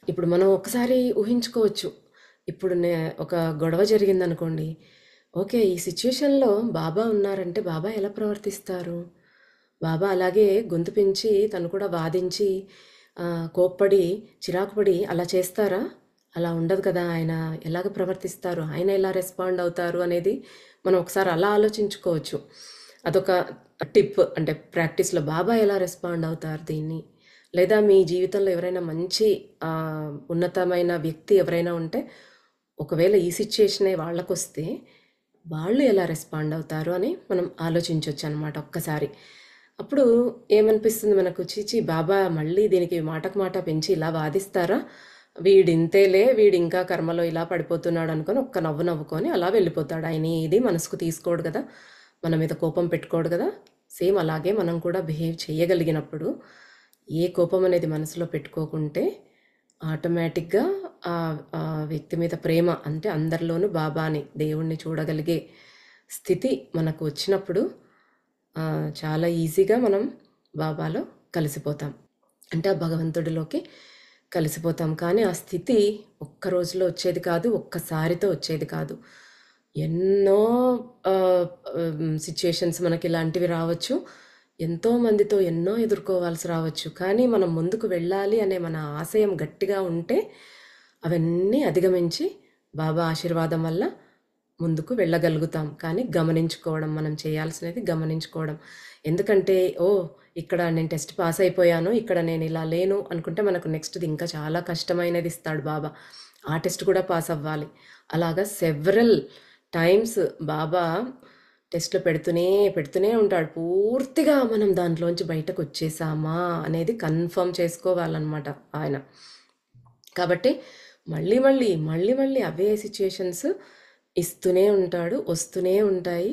ఇప్పుడు మనం ఒకసారి ఊహించుకోవచ్చు. ఇప్పుడు ఒక గొడవ జరిగిందనుకోండి. ఓకే. ఈ సిచ్యుయేషన్‌లో బాబా ఉన్నారంటే బాబా ఎలా ప్రవర్తిస్తారు? బాబా అలాగే గొంతు పెంచి తను కూడా వాదించి కోప్పడి, చిరాకు పడి అలా చేస్తారా? అలా ఉండదు కదా! ఆయన ఎలాగ ప్రవర్తిస్తారు? ఆయన ఎలా రెస్పాండ్ అవుతారు అనేది మనం ఒకసారి అలా ఆలోచించుకోవచ్చు. అదొక టిప్. అంటే ప్రాక్టీస్‌లో బాబా ఎలా రెస్పాండ్ అవుతారు దీన్ని? లేదా మీ జీవితంలో ఎవరైనా మంచి ఉన్నతమైన వ్యక్తి ఎవరైనా ఉంటే, ఒకవేళ ఈ సిచ్యుయేషనే వాళ్ళకొస్తే, వాళ్ళు ఎలా రెస్పాండ్ అవుతారు అని మనం ఆలోచించొచ్చనమాట ఒక్కసారి. అప్పుడు ఏమనిపిస్తుంది మనకు, చీచీ బాబా మళ్ళీ దీనికి మాటకు మాట పెంచి ఇలా వాదిస్తారా? వీడింతేలే, వీడింకా కర్మలో ఇలా పడిపోతున్నాడు అనుకొని ఒక్క నవ్వు నవ్వుకొని అలా వెళ్ళిపోతాడు. ఆయన ఏది మనసుకు తీసుకోడు కదా! మన మీద కోపం పెట్టుకోడు కదా! సేమ్ అలాగే మనం కూడా బిహేవ్ చేయగలిగినప్పుడు, ఏ కోపం అనేది మనసులో పెట్టుకోకుంటే ఆటోమేటిక్‌గా ఆ వ్యక్తి మీద ప్రేమ, అంటే అందరిలోనూ బాబాని, దేవుణ్ణి చూడగలిగే స్థితి మనకు వచ్చినప్పుడు చాలా ఈజీగా మనం బాబాలో కలిసిపోతాం. అంటే ఆ భగవంతుడిలోకి కలిసిపోతాం. కానీ ఆ స్థితి ఒక్క రోజులో వచ్చేది కాదు, ఒక్కసారితో వచ్చేది కాదు. ఎన్నో సిచ్యుయేషన్స్ మనకి ఇలాంటివి రావచ్చు. ఎంతో మందితో ఎన్నో ఎదుర్కోవాల్సి రావచ్చు. కానీ మనం ముందుకు వెళ్ళాలి అనే మన ఆశయం గట్టిగా ఉంటే అవన్నీ అధిగమించి బాబా ఆశీర్వాదం వల్ల ముందుకు వెళ్ళగలుగుతాం. కానీ గమనించుకోవడం, మనం చేయాల్సినది గమనించుకోవడం. ఎందుకంటే ఇక్కడ నేను టెస్ట్ పాస్ అయిపోయాను, ఇక్కడ నేను ఇలా లేను అనుకుంటే మనకు నెక్స్ట్‌ది ఇంకా చాలా కష్టమైనది ఇస్తాడు బాబా. ఆ టెస్ట్ కూడా పాస్ అవ్వాలి. అలాగా సెవరల్ టైమ్స్ బాబా టెస్ట్‌లు పెడుతూనే ఉంటాడు. పూర్తిగా మనం దాంట్లోంచి బయటకు వచ్చేసామా అనేది కన్ఫర్మ్ చేసుకోవాలన్నమాట ఆయన. కాబట్టి మళ్ళీ అవే సిచ్యుయేషన్స్ ఇస్తూనే ఉంటాడు, వస్తూనే ఉంటాయి.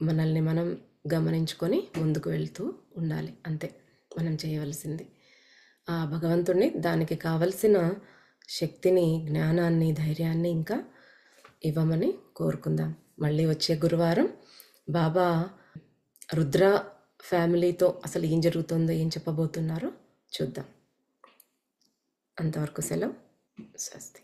మనల్ని మనం గమనించుకొని ముందుకు వెళ్తూ ఉండాలి. అంతే మనం చేయవలసింది. ఆ భగవంతుడిని దానికి కావలసిన శక్తిని, జ్ఞానాన్ని, ధైర్యాన్ని ఇంకా ఇవ్వమని కోరుకుందాం. మళ్ళీ వచ్చే గురువారం బాబా రుద్ర ఫ్యామిలీతో అసలు ఏం జరుగుతుందో, ఏం చెప్పబోతున్నారో చూద్దాం. అంతవరకు సెలవు. స్వస్తి.